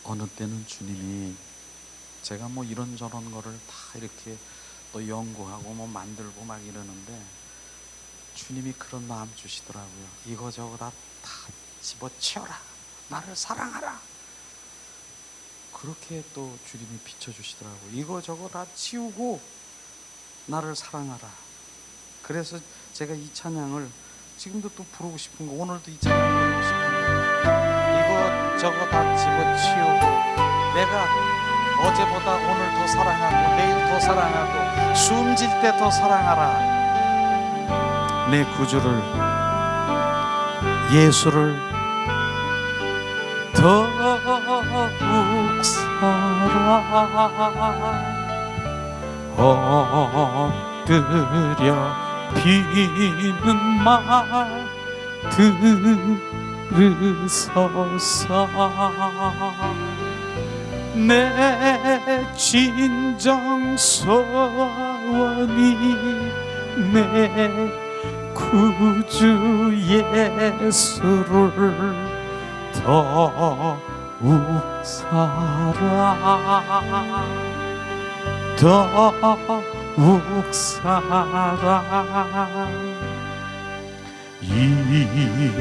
어느 때는 주님이 제가 뭐 이런저런 거를 다 이렇게 또 연구하고 뭐 만들고 막 이러는데 주님이 그런 마음 주시더라고요. 이거저거 다 집어치워라. 나를 사랑하라. 그렇게 또 주님이 비춰주시더라고요. 이거저거 다 치우고 나를 사랑하라. 그래서 제가 이 찬양을 지금도 또 부르고 싶은 거, 오늘도 이 찬양 부르고 싶은 거, 이거저거 다 집어치우고 내가 어제보다 오늘 더 사랑하고 내일 더 사랑하고 숨 질 때 더 사랑하라. 내 구주를, 예수를 더욱 엎드려 비는 말 들으소서. 내 진정 소원이 내 구주 예수를 더욱 사랑, 더욱 사랑.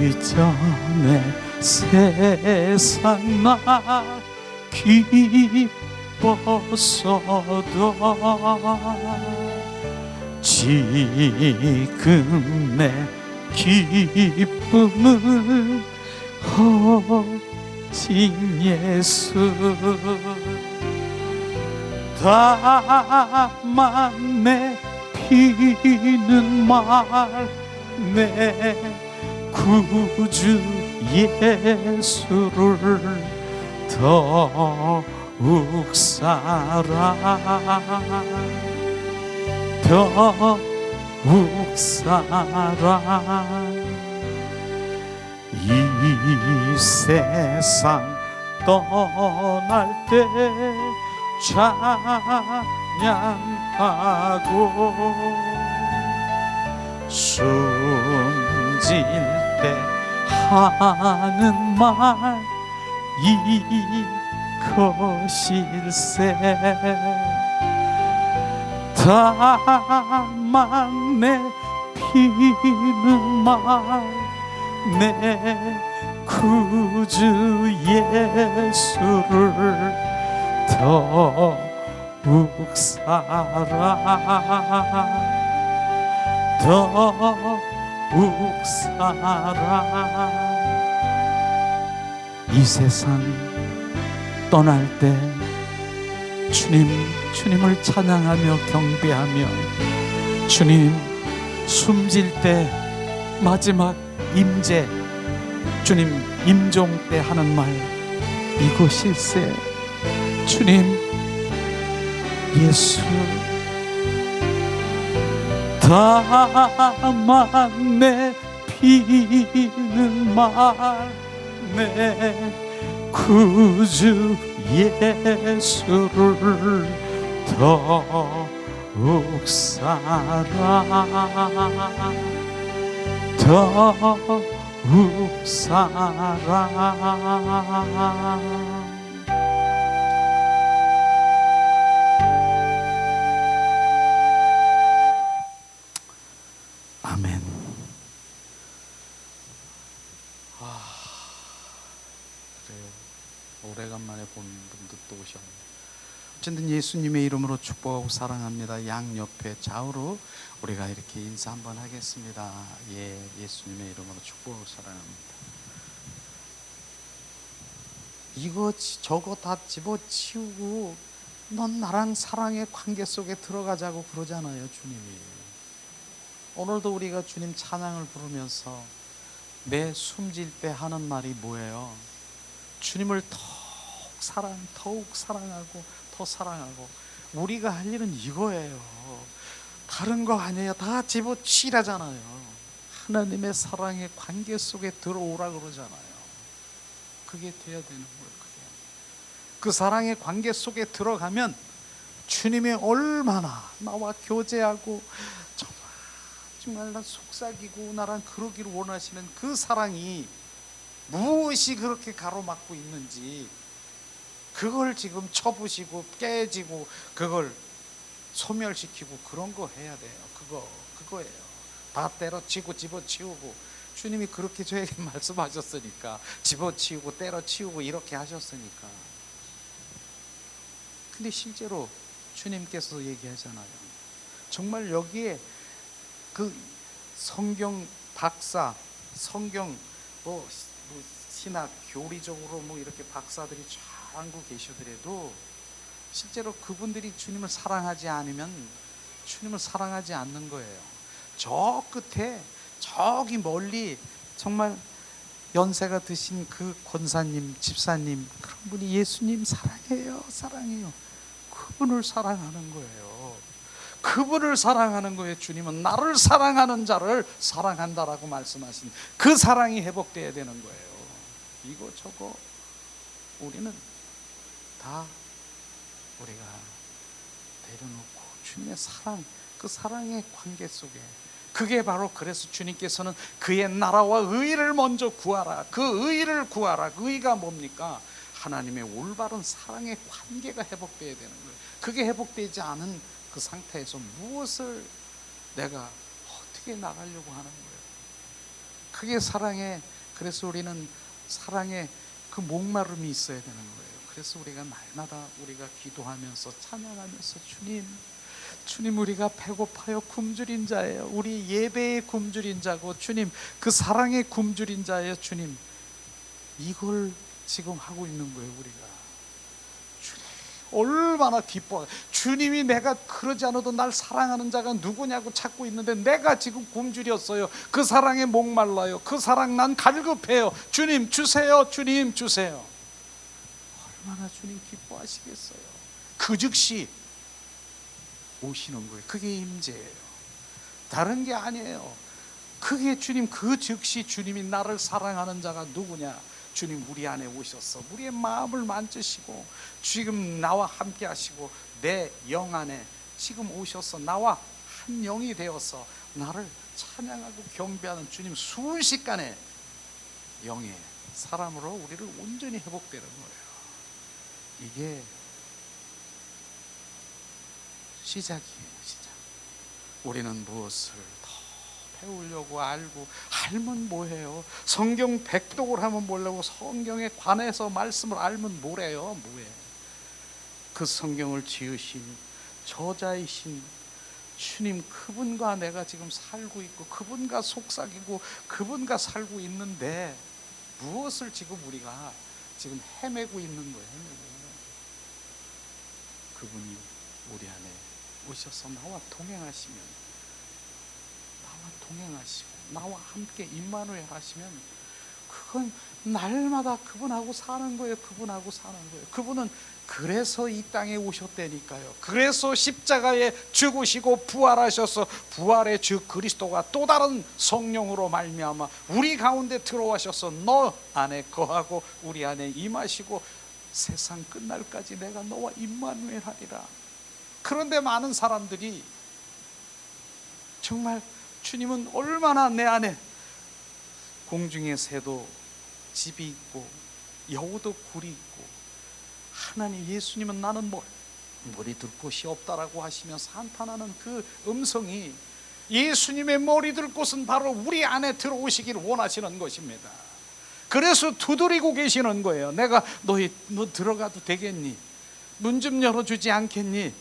이전에 세상 나 기뻤어도 지금 내 기쁨은 오직 예수. 다만 내 피는 말 내 구주 예수를 더욱 사랑, 더욱 사랑. 이 세상 떠날 때 찬양하고 숨질 때 하는 말 이것일세. 다만 내 피는 말 내 구주 예수를 더욱 사랑, 더욱 사랑. 이 세상 떠날 때 주님을 찬양하며 경배하며 주님 숨질 때 마지막 임재, 주님 임종 때 하는 말 이곳일세. 주님 예수, 다만 내 피는 말 내 구주 예수를 더욱 사랑, 더욱 사랑. 아멘. 그래요. 오래간만에 본 분도 또 오셨네요. 어쨌든 예수님의 이름으로 축복하고 사랑합니다. 양옆에 좌우로 우리가 이렇게 인사 한번 하겠습니다. 예, 예수님의 이름으로 축복하고 사랑합니다. 이거 저거 다 집어치우고 넌 나랑 사랑의 관계 속에 들어가자고 그러잖아요, 주님이. 오늘도 우리가 주님 찬양을 부르면서 내 숨질 때 하는 말이 뭐예요? 주님을 더욱 사랑하고 더 사랑하고. 우리가 할 일은 이거예요. 다른 거 아니에요. 다 집어치라잖아요. 하나님의 사랑의 관계 속에 들어오라 그러잖아요. 그게 돼야 되는 거예요. 그 사랑의 관계 속에 들어가면 주님이 얼마나 나와 교제하고 정말 나 속삭이고 나랑 그러기를 원하시는 그 사랑이 무엇이 그렇게 가로막고 있는지 그걸 지금 쳐부시고 깨지고 그걸 소멸시키고 그런 거 해야 돼요. 그거예요. 다 때려치고 집어치우고, 주님이 그렇게 저에게 말씀하셨으니까, 집어치우고 때려치우고 이렇게 하셨으니까. 근데 실제로 주님께서 얘기하잖아요. 정말 여기에 그 성경 박사, 성경 신학 교리적으로 이렇게 박사들이 쫙 앉고 계시더라도 실제로 그분들이 주님을 사랑하지 않으면 주님을 사랑하지 않는 거예요. 저 끝에 저기 멀리 정말 연세가 드신 그 권사님, 집사님, 그런 분이 예수님 사랑해요, 사랑해요. 그분을 사랑하는 거예요. 그분을 사랑하는 거예요. 주님은 나를 사랑하는 자를 사랑한다라고 말씀하신 그 사랑이 회복되어야 되는 거예요. 이거 저거 우리는 다 우리가 내려놓고 주님의 사랑, 그 사랑의 관계 속에, 그게 바로, 그래서 주님께서는 그의 나라와 의를 먼저 구하라. 그 의를 구하라. 그 의가 뭡니까? 하나님의 올바른 사랑의 관계가 회복되어야 되는 거예요. 그게 회복되지 않은 그 상태에서 무엇을 내가 어떻게 나가려고 하는 거예요? 그게 사랑의, 그래서 우리는 사랑의 그 목마름이 있어야 되는 거예요. 그래서 우리가 날마다 우리가 기도하면서 찬양하면서 주님 우리가 배고파요, 굶주린 자예요. 우리 예배의 굶주린 자고, 주님 그 사랑의 굶주린 자예요. 주님, 이걸 지금 하고 있는 거예요. 우리가 주님 얼마나 기뻐. 주님이 내가 그러지 않아도 날 사랑하는 자가 누구냐고 찾고 있는데 내가 지금 굶주렸어요. 그 사랑에 목말라요. 그 사랑 난 갈급해요. 주님 주세요. 주님 주세요. 얼마나 주님 기뻐하시겠어요. 그 즉시 오시는 거예요. 그게 임재예요. 다른 게 아니에요. 그게 주님, 그 즉시 주님이 나를 사랑하는 자가 누구냐? 주님 우리 안에 오셔서 우리의 마음을 만지시고 지금 나와 함께 하시고 내 영 안에 지금 오셔서 나와 한 영이 되어서 나를 찬양하고 경배하는 주님, 순식간에 영의 사람으로 우리를 온전히 회복되는 거예요. 이게 시작이에요. 시작. 우리는 무엇을 더 배우려고 알면 뭐해요? 성경 백독을 하면 뭐라고? 성경에 관해서 말씀을 알면 뭐래요? 뭐해? 그 성경을 지으신 저자이신 주님, 그분과 내가 지금 살고 있고 그분과 속삭이고 그분과 살고 있는데 무엇을 지금 우리가 지금 헤매고 있는 거예요? 헤매고. 그분이 우리 안에 오셔서 나와 동행하시면, 나와 함께 임마누엘 하시면, 그건 날마다 그분하고 사는 거예요. 그분하고 사는 거예요. 그분은 그래서 이 땅에 오셨다니까요. 그래서 십자가에 죽으시고 부활하셔서 부활의 주 그리스도가 또 다른 성령으로 말미암아 우리 가운데 들어와셔서 너 안에 거하고 우리 안에 임하시고 세상 끝날까지 내가 너와 임마누엘 하리라. 그런데 많은 사람들이 정말 주님은 얼마나 내 안에 공중의 새도 집이 있고 여우도 굴이 있고, 하나님 예수님은 나는 머리 둘 곳이 없다라고 하시면서 한탄하는 그 음성이, 예수님의 머리 둘 곳은 바로 우리 안에 들어오시길 원하시는 것입니다. 그래서 두드리고 계시는 거예요. 내가 너 들어가도 되겠니? 문 좀 열어주지 않겠니?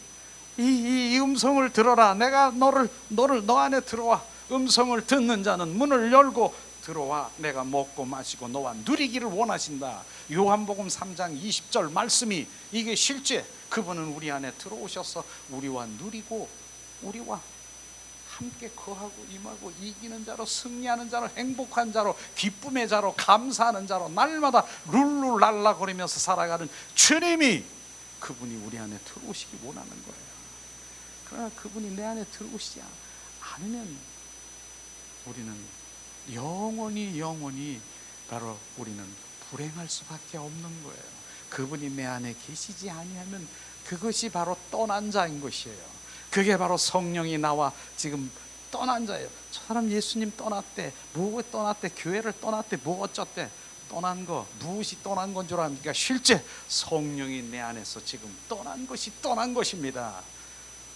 이 음성을 들어라. 내가 너 안에 들어와. 음성을 듣는 자는 문을 열고 들어와. 내가 먹고 마시고 너와 누리기를 원하신다. 요한복음 3장 20절 말씀이 이게 실제 그분은 우리 안에 들어오셔서 우리와 누리고 우리와 함께 거하고 임하고 이기는 자로, 승리하는 자로, 행복한 자로, 기쁨의 자로, 감사하는 자로 날마다 룰루랄라거리면서 살아가는 주님이, 그분이 우리 안에 들어오시기 원하는 거예요. 그러나 그분이 내 안에 들어오시지 않으면 우리는 영원히 바로 우리는 불행할 수밖에 없는 거예요. 그분이 내 안에 계시지 아니하면 그것이 바로 떠난 자인 것이에요. 그게 바로 성령이 나와 지금 떠난 자예요. 저 사람 예수님 떠났대, 뭐 떠났대, 교회를 떠났대, 뭐 어쩌대, 떠난 거, 무엇이 떠난 건 줄 압니까? 실제 성령이 내 안에서 지금 떠난 것입니다.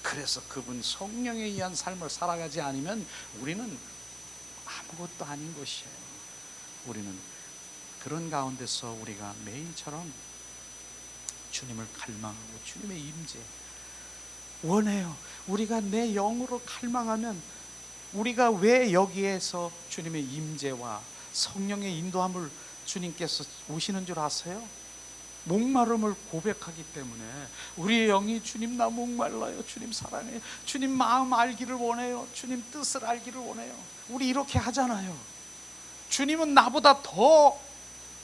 그래서 그분 성령에 의한 삶을 살아가지 않으면 우리는 아무것도 아닌 것이에요. 우리는 그런 가운데서 우리가 매일처럼 주님을 갈망하고 주님의 임재 원해요. 우리가 내 영으로 갈망하면 우리가 왜 여기에서 주님의 임재와 성령의 인도함을 주님께서 오시는 줄 아세요? 목마름을 고백하기 때문에. 우리의 영이 주님 나 목말라요, 주님 사랑해요, 주님 마음 알기를 원해요, 주님 뜻을 알기를 원해요. 우리 이렇게 하잖아요. 주님은 나보다 더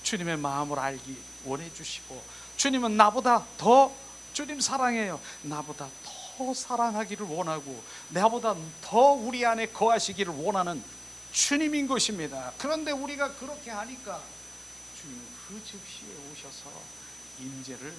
주님의 마음을 알기 원해 주시고, 주님은 나보다 더 주님 사랑해요, 나보다 더 사랑하기를 원하고, 나보다 더 우리 안에 거하시기를 원하는 주님인 것입니다. 그런데 우리가 그렇게 하니까 주님은 그 즉시에 오셔서 임재를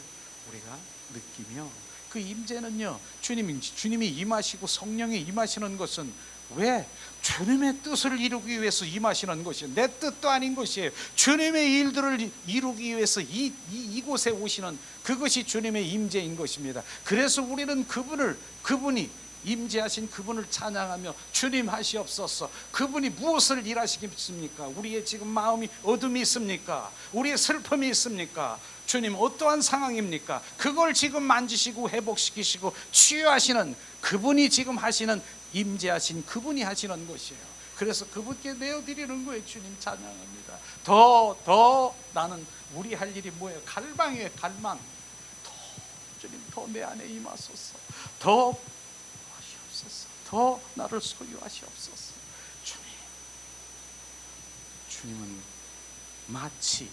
우리가 느끼며, 그 임재는요, 주님이 임하시고 성령이 임하시는 것은 왜? 주님의 뜻을 이루기 위해서 임하시는 것이에요. 내 뜻도 아닌 것이에요. 주님의 일들을 이루기 위해서 이곳에 오시는 그것이 주님의 임재인 것입니다. 그래서 우리는 그분이 임재하신 그분을 찬양하며, 주님 하시옵소서. 그분이 무엇을 일하시겠습니까? 우리의 지금 마음이 어둠이 있습니까? 우리의 슬픔이 있습니까? 주님 어떠한 상황입니까? 그걸 지금 만지시고 회복시키시고 치유하시는 그분이 지금 하시는, 임재하신 그분이 하시는 것이에요. 그래서 그분께 내어드리는 거예요. 주님 찬양합니다. 더 나는 우리 할 일이 뭐예요? 갈망이에요. 갈망. 주님 더 내 안에 임하소서. 더 하시옵소서. 더 나를 소유하시옵소서. 주님은 마치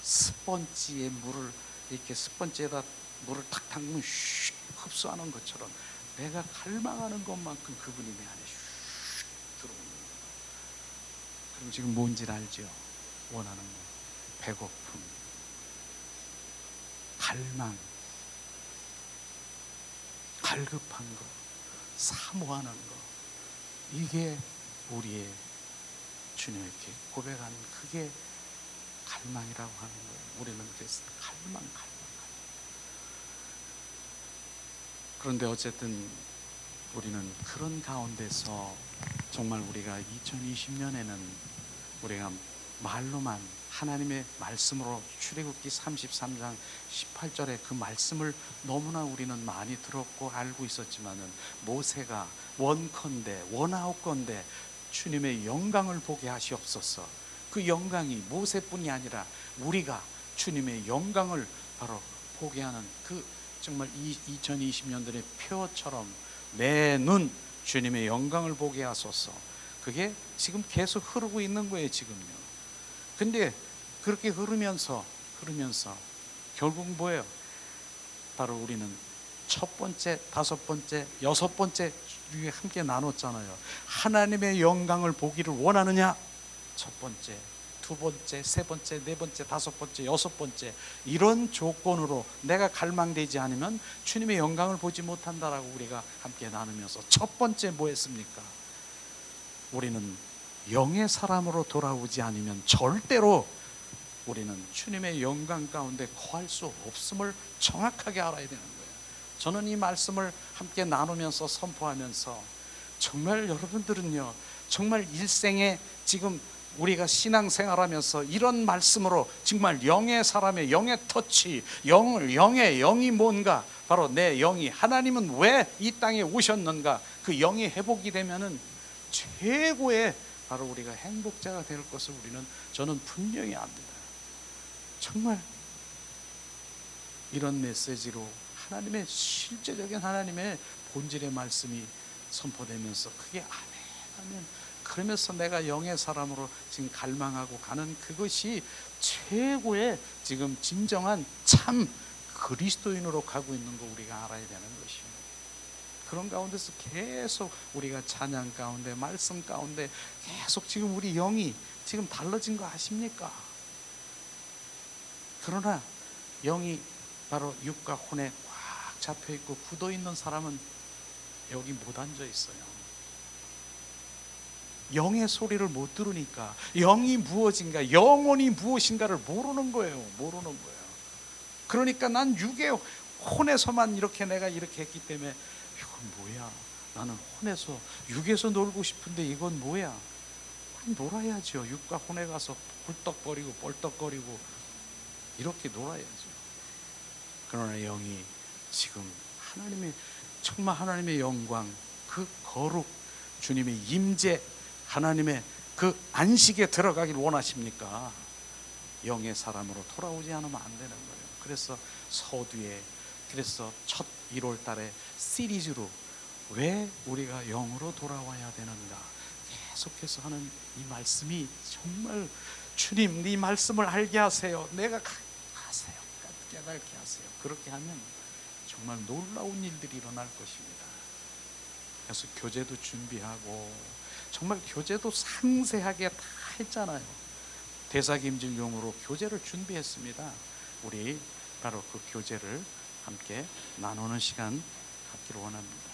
스펀지에 물을 이렇게 스펀지에다 물을 탁 담그면 슉 흡수하는 것처럼 내가 갈망하는 것만큼 그분이 내 안에 슉 들어오는 거예요. 그럼 지금 뭔지 알죠? 원하는 거, 배고픔, 갈망, 갈급한 거, 사모하는 거, 이게 우리의 주님께 고백하는 그게 갈망이라고 하는 거예요. 우리는 그래서 갈망. 그런데 어쨌든 우리는 그런 가운데서 정말 우리가 2020년에는 우리가 말로만 하나님의 말씀으로 출애굽기 33장 18절에 그 말씀을 너무나 우리는 많이 들었고 알고 있었지만은, 모세가 원하옵건대 주님의 영광을 보게 하시옵소서. 그 영광이 모세뿐이 아니라 우리가 주님의 영광을 바로 보게 하는 그 정말 2020년들의 표처럼 내 눈 주님의 영광을 보게 하소서. 그게 지금 계속 흐르고 있는 거예요, 지금요. 근데 그렇게 흐르면서 결국 뭐예요? 바로 우리는 첫 번째, 다섯 번째, 여섯 번째 위에 함께 나눴잖아요. 하나님의 영광을 보기를 원하느냐? 첫 번째, 두 번째, 세 번째, 네 번째, 다섯 번째, 여섯 번째, 이런 조건으로 내가 갈망되지 않으면 주님의 영광을 보지 못한다라고 우리가 함께 나누면서, 첫 번째 뭐 했습니까? 우리는 영의 사람으로 돌아오지 않으면 절대로 우리는 주님의 영광 가운데 거할 수 없음을 정확하게 알아야 되는 거예요. 저는 이 말씀을 함께 나누면서 선포하면서 정말 여러분들은요, 정말 일생에 지금 우리가 신앙생활하면서 이런 말씀으로 정말 영의 사람의 영의 터치, 영의 영이 뭔가, 바로 내 영이, 하나님은 왜 이 땅에 오셨는가, 그 영이 회복이 되면은 최고의 바로 우리가 행복자가 될 것을 저는 분명히 압니다. 정말 이런 메시지로 하나님의 실제적인 하나님의 본질의 말씀이 선포되면서 그게 아멘 그러면서 내가 영의 사람으로 지금 갈망하고 가는 그것이 최고의 지금 진정한 참 그리스도인으로 가고 있는 거 우리가 알아야 되는 것이에요. 그런 가운데서 계속 우리가 찬양 가운데, 말씀 가운데 계속 지금 우리 영이 지금 달라진 거 아십니까? 그러나 영이 바로 육과 혼에 꽉 잡혀 있고 굳어 있는 사람은 여기 못 앉아 있어요. 영의 소리를 못 들으니까 영이 무엇인가, 영혼이 무엇인가를 모르는 거예요. 모르는 거예요. 그러니까 난 육의 혼에서만 이렇게 내가 이렇게 했기 때문에 이건 뭐야? 나는 혼에서 육에서 놀고 싶은데 이건 뭐야? 놀아야죠. 육과 혼에 가서 굴떡거리고 뻘떡거리고 이렇게 놀아야죠. 그러나 영이 지금 하나님의, 정말 하나님의 영광, 그 거룩, 주님의 임재, 하나님의 그 안식에 들어가길 원하십니까? 영의 사람으로 돌아오지 않으면 안 되는 거예요. 그래서 서두에, 그래서 첫 1월 달에 시리즈로 왜 우리가 영으로 돌아와야 되는가 계속해서 하는 이 말씀이 정말, 주님 네 말씀을 알게 하세요. 내가 하세요. 깨닫게 하세요. 그렇게 하면 정말 놀라운 일들이 일어날 것입니다. 그래서 교재도 준비하고, 정말 교재도 상세하게 다 했잖아요. 대사김질용으로 교재를 준비했습니다. 우리 바로 그 교재를 함께 나누는 시간 갖기를 원합니다.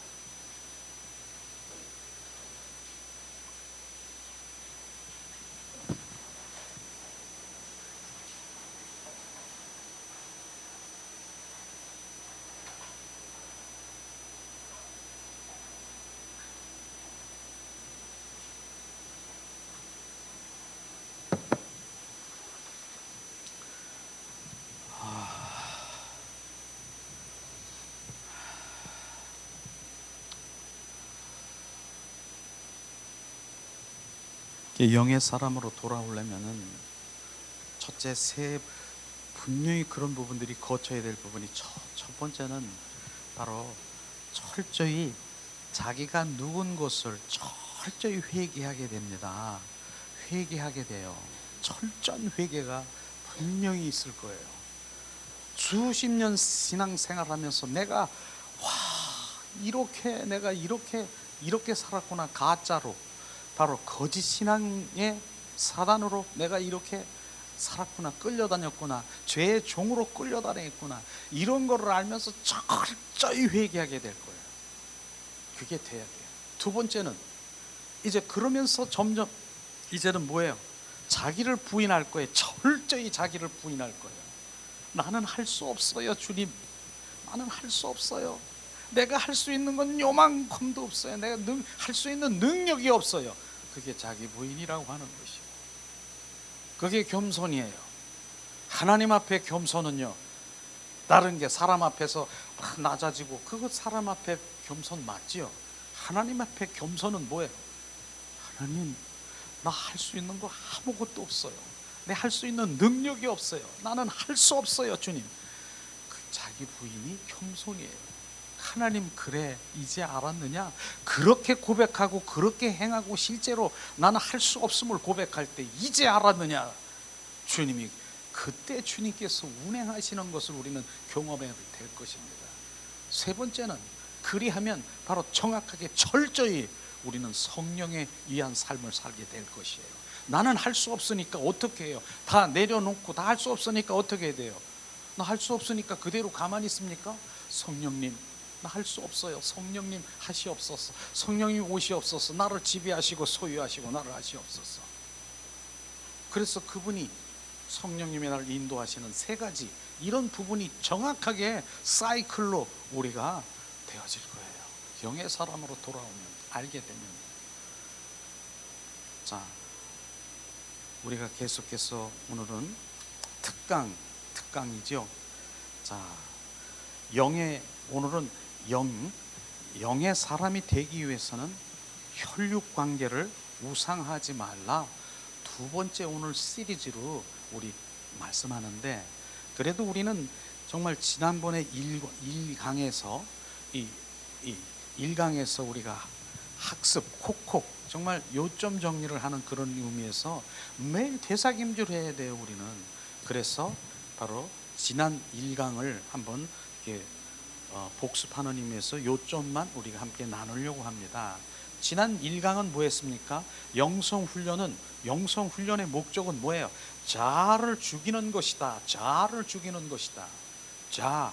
영의 사람으로 돌아오려면은 첫째 분명히 그런 부분들이 거쳐야 될 부분이, 첫 번째는 바로 철저히 자기가 누군 것을 철저히 회개하게 됩니다. 회개하게 돼요. 철저한 회개가 분명히 있을 거예요. 수십 년 신앙생활하면서 내가 내가 이렇게 살았구나. 가짜로, 바로 거짓 신앙의 사단으로 내가 이렇게 살았구나, 끌려다녔구나, 죄의 종으로 끌려다녔구나, 이런 거를 알면서 철저히 회개하게 될 거예요. 그게 돼야 돼요. 두 번째는 이제 그러면서 점점 이제는 뭐예요? 자기를 부인할 거예요. 철저히 자기를 부인할 거예요. 나는 할 수 없어요, 주님. 나는 할 수 없어요. 내가 할 수 있는 건 요만큼도 없어요. 내가 할 수 있는 능력이 없어요. 그게 자기 부인이라고 하는 것이에요. 그게 겸손이에요. 하나님 앞에 겸손은요, 다른 게 사람 앞에서 막 낮아지고, 그거 사람 앞에 겸손 맞지요? 하나님 앞에 겸손은 뭐예요? 하나님, 나 할 수 있는 거 아무것도 없어요. 내 할 수 있는 능력이 없어요. 나는 할 수 없어요, 주님. 그 자기 부인이 겸손이에요. 하나님, 그래 이제 알았느냐? 그렇게 고백하고 그렇게 행하고 실제로 나는 할 수 없음을 고백할 때 이제 알았느냐? 주님이, 그때 주님께서 운행하시는 것을 우리는 경험해야 될 것입니다. 세 번째는, 그리하면 바로 정확하게 철저히 우리는 성령에 의한 삶을 살게 될 것이에요. 나는 할 수 없으니까 어떻게 해요? 다 내려놓고 다 할 수 없으니까 어떻게 해야 돼요? 나 할 수 없으니까 그대로 가만히 있습니까? 성령님, 나 할 수 없어요. 성령님 하시옵소서. 성령님 오시옵소서. 나를 지배하시고 소유하시고 나를 하시옵소서. 그래서 그분이, 성령님이 나를 인도하시는 세 가지, 이런 부분이 정확하게 사이클로 우리가 되어질 거예요. 영의 사람으로 돌아오면, 알게 되면. 자, 우리가 계속해서 오늘은 특강이죠. 자, 오늘은 영의 사람이 되기 위해서는 혈육 관계를 우상하지 말라. 두 번째 오늘 시리즈로 우리 말씀하는데, 그래도 우리는 정말 지난번에 1강에서 이 1강에서 우리가 학습 콕콕 정말 요점 정리를 하는 그런 의미에서 매일 되새김질 해야 돼요, 우리는. 그래서 바로 지난 1강을 한번 이렇게 복습하는 의미에서 요점만 우리가 함께 나누려고 합니다. 지난 1강은 뭐였습니까? 영성훈련의 목적은 뭐예요? 자아를 죽이는 것이다. 자아를 죽이는 것이다. 자,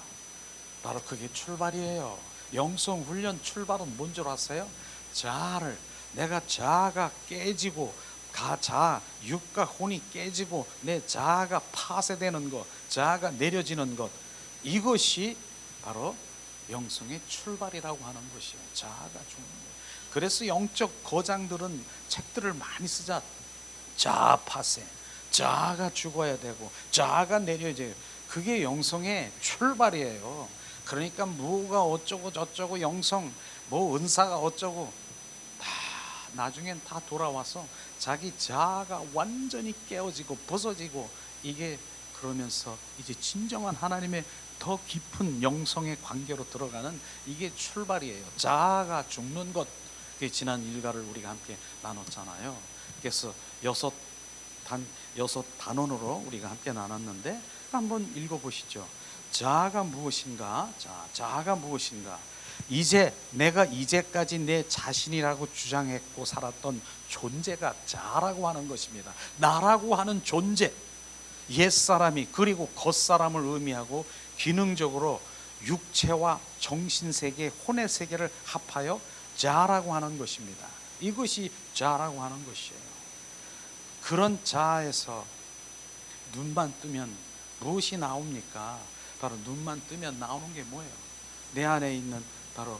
바로 그게 출발이에요. 영성훈련 출발은 뭔 줄 아세요? 자아를, 내가 자아가 깨지고 육과 혼이 깨지고 내 자아가 파쇄되는 것, 자아가 내려지는 것, 이것이 바로 영성의 출발이라고 하는 것이에요. 자아가 죽는 거예요. 그래서 영적 거장들은 책들을 많이 쓰자. 자아 파쇄, 자아가 죽어야 되고 자아가 내려져요. 그게 영성의 출발이에요. 그러니까 뭐가 어쩌고 저쩌고 영성, 뭐 은사가 어쩌고 다 나중엔 다 돌아와서 자기 자아가 완전히 깨어지고 벗어지고, 이게 그러면서 이제 진정한 하나님의 더 깊은 영성의 관계로 들어가는 이게 출발이에요. 자아가 죽는 것. 지난 일과를 우리가 함께 나눴잖아요. 그래서 여섯 단원으로 우리가 함께 나눴는데 한번 읽어보시죠. 자아가 무엇인가? 자아가 무엇인가? 내가 이제까지 내 자신이라고 주장했고 살았던 존재가 자라고 하는 것입니다. 나라고 하는 존재, 옛사람이 그리고 겉사람을 의미하고 기능적으로 육체와 정신세계, 혼의 세계를 합하여 자라고 하는 것입니다. 이것이 자라고 하는 것이에요. 그런 자에서 눈만 뜨면 무엇이 나옵니까? 바로 눈만 뜨면 나오는 게 뭐예요? 내 안에 있는 바로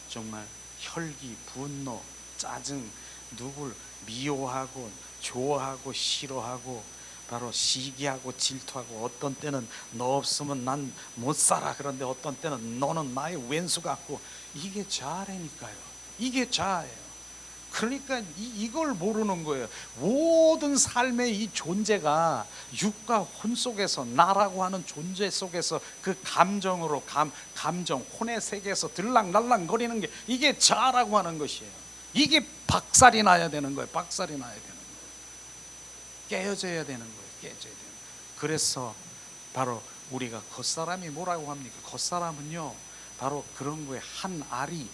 정말 혈기, 분노, 짜증, 누굴 미워하고 좋아하고 싫어하고 바로 시기하고 질투하고, 어떤 때는 너 없으면 난 못 살아, 그런데 어떤 때는 너는 나의 왼수 같고, 이게 자아라니까요. 이게 자아예요. 그러니까 이걸 모르는 거예요. 모든 삶의 이 존재가 육과 혼 속에서, 나라고 하는 존재 속에서 그 감정으로 감정, 혼의 세계에서 들락날락 거리는 게 이게 자아라고 하는 것이에요. 이게 박살이 나야 되는 거예요. 박살이 나야 되는 거예요. 깨어져야 되는 거예요. 깨져야 되는 거예요. 그래서 바로 우리가 겉사람이 뭐라고 합니까? 겉사람은요, 바로 그런 거예요. 한 알이,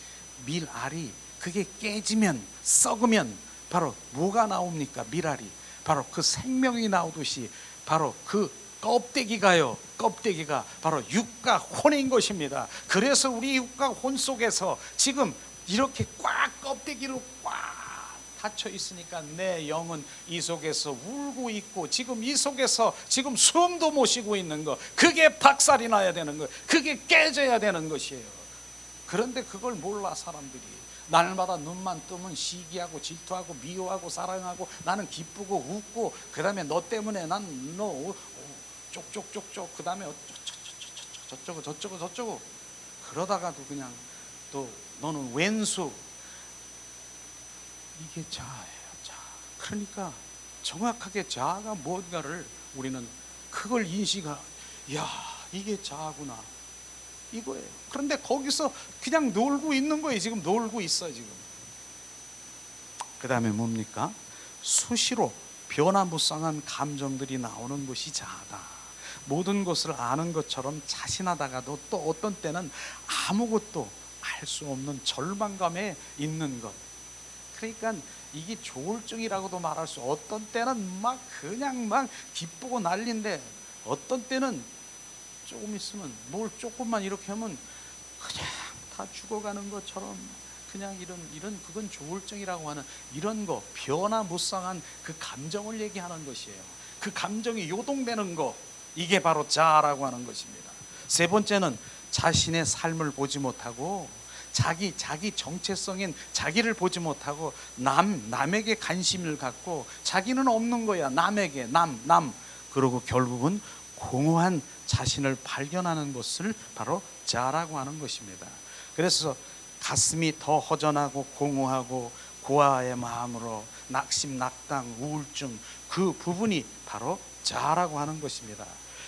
밀알이 그게 깨지면, 썩으면 바로 뭐가 나옵니까? 밀알이. 바로 그 생명이 나오듯이 바로 그 껍데기가요, 껍데기가 바로 육과 혼인 것입니다. 그래서 우리 육과 혼 속에서 지금 이렇게 꽉 껍데기로 꽉 닫혀 있으니까 내 영은 이 속에서 울고 있고, 지금 이 속에서 지금 숨도 못 쉬고 있는 거, 그게 박살이 나야 되는 거예요. 그게 깨져야 되는 것이에요. 그런데 그걸 몰라 사람들이. 날마다 눈만 뜨면 시기하고 질투하고 미워하고 사랑하고, 나는 기쁘고 웃고, 그 다음에 너 때문에 난 너 쪽쪽쪽쪽, 그 다음에 저쩌고 그러다가도 그냥 또 너는 왼수. 이게 자아예요. 자아. 그러니까 정확하게 자아가 뭔가를 우리는 그걸 야, 이게 자아구나, 이거예요. 그런데 거기서 그냥 놀고 있는 거예요. 지금 놀고 있어요. 지금. 그 다음에 뭡니까? 수시로 변화무쌍한 감정들이 나오는 것이 자아다. 모든 것을 아는 것처럼 자신하다가도 또 어떤 때는 아무것도 알 수 없는 절망감에 있는 것. 그러니까 이게 조울증이라고도 말할 수, 어떤 때는 그냥 기쁘고 난리인데, 어떤 때는 조금 있으면 뭘 조금만 이렇게 하면 그냥 다 죽어가는 것처럼, 그냥 이런 그건 조울증이라고 하는 이런 거, 변화무쌍한 그 감정을 얘기하는 것이에요. 그 감정이 요동되는 거, 이게 바로 자아라고 하는 것입니다. 세 번째는 자신의 삶을 보지 못하고, 자기 정체성인 자기를 보지 못하고 남에게 관심을 갖고, 자기는 없는 거야. 남에게 남 그러고 결국은 공허한 자신을 발견하는 것을 바로 자아라고 하는 것입니다. 그래서 가슴이 더 허전하고 공허하고 고아의 마음으로 낙심, 낙담, 우울증, 그 부분이 바로 자아라고 하는 것입니다.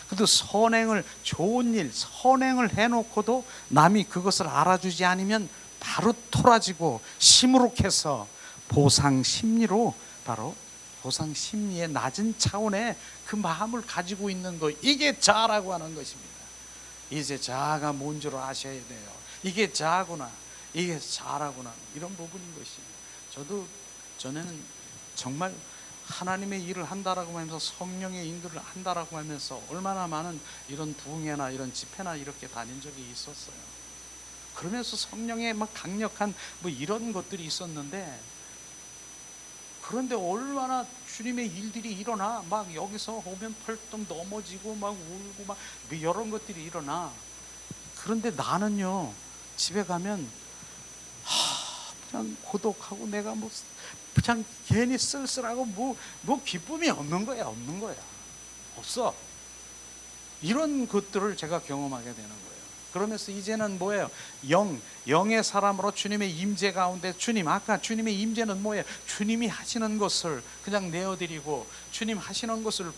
그래도 좋은 일, 선행을 해놓고도 남이 그것을 알아주지 않으면 바로 토라지고 시무룩해서 보상심리로, 바로 보상심리의 낮은 차원의 그 마음을 가지고 있는 거, 이게 자아라고 하는 것입니다. 이제 자아가 뭔 줄 아셔야 돼요. 이게 자아구나, 이게 자아라구나, 이런 부분인 것이에요. 전에는 정말 하나님의 일을 한다라고 하면서, 성령의 인도를 한다라고 하면서 얼마나 많은 이런 부흥회나 이런 집회나 이렇게 다닌 적이 있었어요. 그러면서 성령의 강력한 이런 것들이 있었는데, 그런데 얼마나 주님의 일들이 일어나. 막 여기서 오면 펄떡 넘어지고 막 울고 막 이런 것들이 일어나. 그런데 나는요, 집에 가면 그냥 고독하고 내가 뭐 그냥 괜히 쓸쓸하고 뭐 기쁨이 없는 거야. 없어. 이런 것들을 제가 경험하게 되는 거예요. 그러면서 이제는 뭐예요? 영의 사람으로 주님의 임재 가운데, 아까 주님의 임재는 뭐예요? 주님이 하시는 것을 그냥 내어드리고, 주님 하시는 것을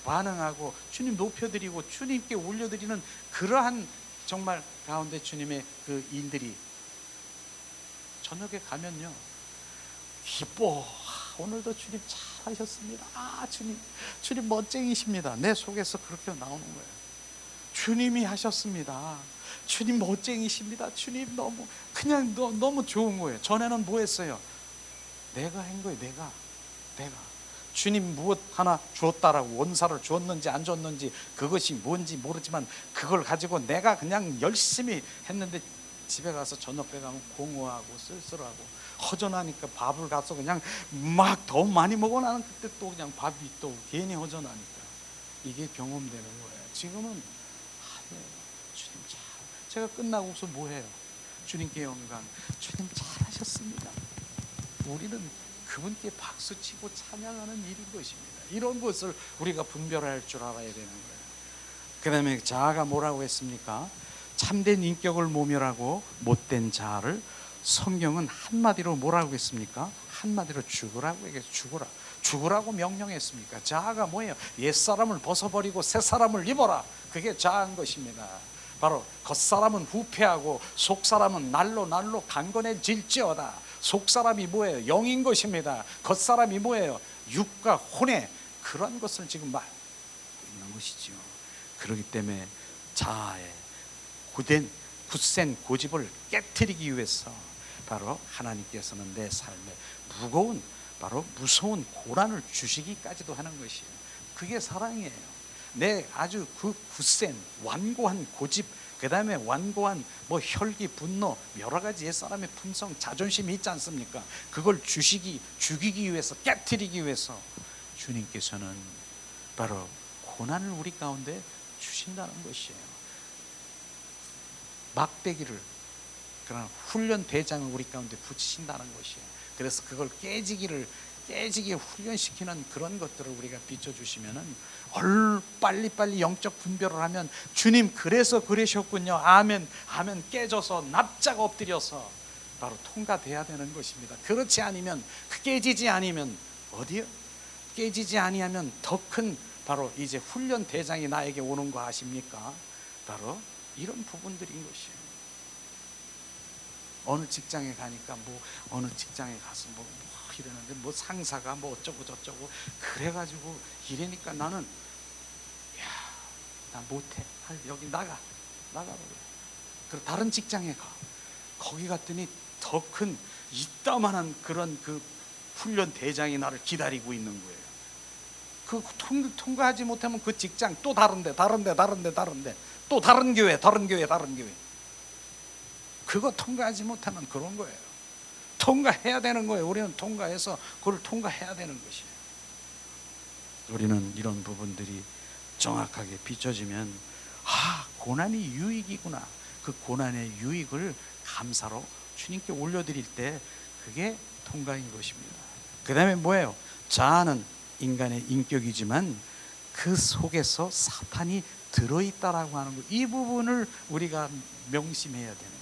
반응하고, 주님 높여드리고, 주님께 올려드리는 그러한 정말 가운데 주님의 그 일들이, 저녁에 가면요, 기뻐. 오늘도 주님 잘하셨습니다. 주님 멋쟁이십니다. 내 속에서 그렇게 나오는 거예요. 주님이 하셨습니다. 주님 멋쟁이십니다. 주님 너무 좋은 거예요. 전에는 뭐 했어요? 내가 한 거예요. 내가 주님 무엇 하나 주었다라고, 원사를 주었는지 안 주었는지 그것이 뭔지 모르지만 그걸 가지고 내가 그냥 열심히 했는데, 집에 가서 저녁 때 가면 공허하고 쓸쓸하고 허전하니까 밥을 가서 그냥 막 더 많이 먹어. 나는 그때 또 그냥 밥이 또 괜히 허전하니까. 이게 경험되는 거예요. 지금은 주님 잘, 제가 끝나고서 뭐 해요? 주님께 영광, 주님 잘하셨습니다. 우리는 그분께 박수치고 찬양하는 일인 것입니다. 이런 것을 우리가 분별할 줄 알아야 되는 거예요. 그 다음에 자아가 뭐라고 했습니까? 참된 인격을 모멸하고 못된 자아를 성경은 한마디로 뭐라고 했습니까? 한마디로 죽으라고 얘기했어요. 죽으라고 명령했습니까? 자아가 뭐예요? 옛사람을 벗어버리고 새사람을 입어라. 그게 자아인 것입니다. 바로 겉사람은 후패하고 속사람은 날로 강건해질지어다. 속사람이 뭐예요? 영인 것입니다. 겉사람이 뭐예요? 육과 혼의 그런 것을 지금 말하고 있는 것이죠. 그렇기 때문에 자아의 굳센 고집을 깨트리기 위해서 바로 하나님께서는 내 삶에 무서운 고난을 주시기까지도 하는 것이에요. 그게 사랑이에요. 내 아주 그 굳센 완고한 고집, 그 다음에 완고한 혈기, 분노, 여러 가지 옛사람의 품성, 자존심이 있지 않습니까? 그걸 죽이기 위해서, 깨트리기 위해서 주님께서는 바로 고난을 우리 가운데 주신다는 것이에요. 막대기를, 그런 훈련 대장을 우리 가운데 붙이신다는 것이에요. 그래서 그걸 깨지게 훈련시키는 그런 것들을 우리가 비춰주시면은 빨리빨리 영적 분별을 하면, 주님 그래서 그러셨군요. 아멘 깨져서 납작 엎드려서 바로 통과돼야 되는 것입니다. 그렇지 않으면, 깨지지 아니면 어디요? 깨지지 아니하면 더 큰 바로 이제 훈련 대장이 나에게 오는 거 아십니까? 바로 이런 부분들인 것이에요. 어느 직장에 가니까 어느 직장에 가서 이러는데 상사가 어쩌고 저쩌고 그래가지고 이러니까 나는 나 못해. 여기 나가버려. 그리고 다른 직장에 가. 거기 갔더니 더 큰 이따만한 그런 그 훈련 대장이 나를 기다리고 있는 거예요. 그 통과하지 못하면 그 직장 또 다른데 또 다른 교회 그거 통과하지 못하면 그런 거예요. 통과해야 되는 거예요. 우리는 통과해서 그걸 통과해야 되는 것이에요. 우리는 이런 부분들이 정확하게 비춰지면 고난이 유익이구나. 그 고난의 유익을 감사로 주님께 올려드릴 때 그게 통과인 것입니다. 그 다음에 뭐예요? 자아는 인간의 인격이지만 그 속에서 사탄이 들어있다라고 하는 것, 이 부분을 우리가 명심해야 되는 거예요.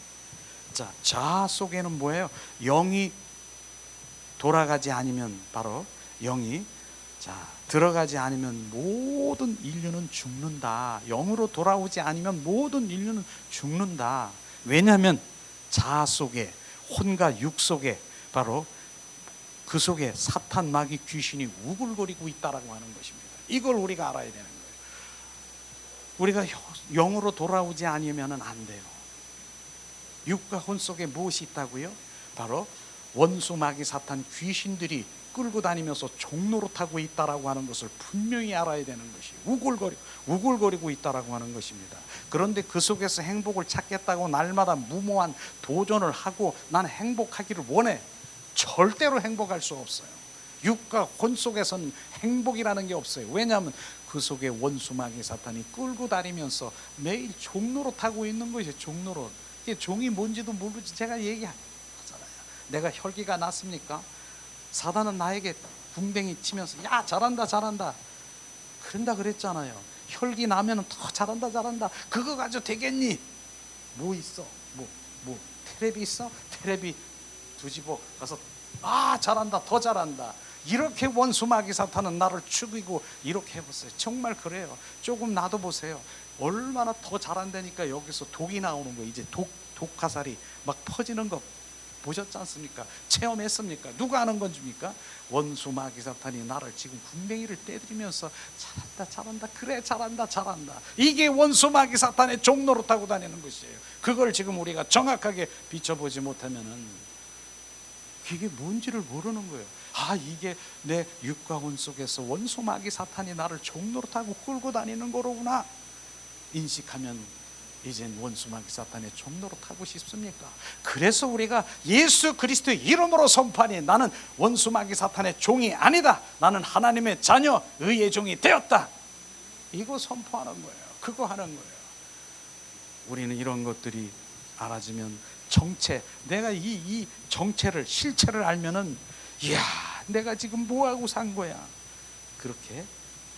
자, 자아 속에는 뭐예요? 영이 돌아가지 않으면, 바로 영이 들어가지 않으면 모든 인류는 죽는다. 영으로 돌아오지 않으면 모든 인류는 죽는다. 왜냐하면 자아 속에, 혼과 육 속에, 바로 그 속에 사탄, 마귀, 귀신이 우글거리고 있다라고 하는 것입니다. 이걸 우리가 알아야 되는 거예요. 우리가 영으로 돌아오지 않으면 안 돼요. 육과 혼 속에 무엇이 있다고요? 바로 원수, 마귀, 사탄, 귀신들이 끌고 다니면서 종노릇하고 있다라고 하는 것을 분명히 알아야 되는 것이 우글거리고 있다라고 하는 것입니다. 그런데 그 속에서 행복을 찾겠다고 날마다 무모한 도전을 하고 난 행복하기를 원해. 절대로 행복할 수 없어요. 육과 혼 속에서는 행복이라는 게 없어요. 왜냐하면 그 속에 원수 마귀 사탄이 끌고 다니면서 매일 종노릇하고 있는 것이에요. 종노릇. 이게 종이 뭔지도 모르지. 제가 얘기하잖아요. 내가 혈기가 났습니까? 사단은 나에게 궁뎅이 치면서 야 잘한다 잘한다 그런다 그랬잖아요. 혈기 나면 더 잘한다 잘한다. 그거 가지고 되겠니? 뭐 있어? 뭐 테레비 있어? 테레비 뒤집어 가서 잘한다 더 잘한다. 이렇게 원수 마귀 사탄은 나를 죽이고 이렇게 해보세요. 정말 그래요. 조금 놔둬보세요. 얼마나 더 잘한다니까. 여기서 독이 나오는 거, 이제 독화살이 막 퍼지는 거 보셨지 않습니까? 체험했습니까? 누가 하는 건입니까? 원수 마귀 사탄이 나를 지금 군뱅이를 떼드리면서 잘한다 잘한다 그래 잘한다 잘한다. 이게 원수 마귀 사탄의 종로로 타고 다니는 것이에요. 그걸 지금 우리가 정확하게 비춰보지 못하면은 이게 뭔지를 모르는 거예요. 이게 내 육과 혼 속에서 원수 마귀 사탄이 나를 종로로 타고 끌고 다니는 거로구나 인식하면 이젠 원수 마귀 사탄의 종로로 타고 싶습니까? 그래서 우리가 예수 그리스도의 이름으로 선포하니 나는 원수 마귀 사탄의 종이 아니다. 나는 하나님의 자녀 의의 종이 되었다. 이거 선포하는 거예요. 그거 하는 거예요. 우리는 이런 것들이 알아지면 정체, 내가 이 정체를 실체를 알면은 이야 내가 지금 뭐하고 산 거야 그렇게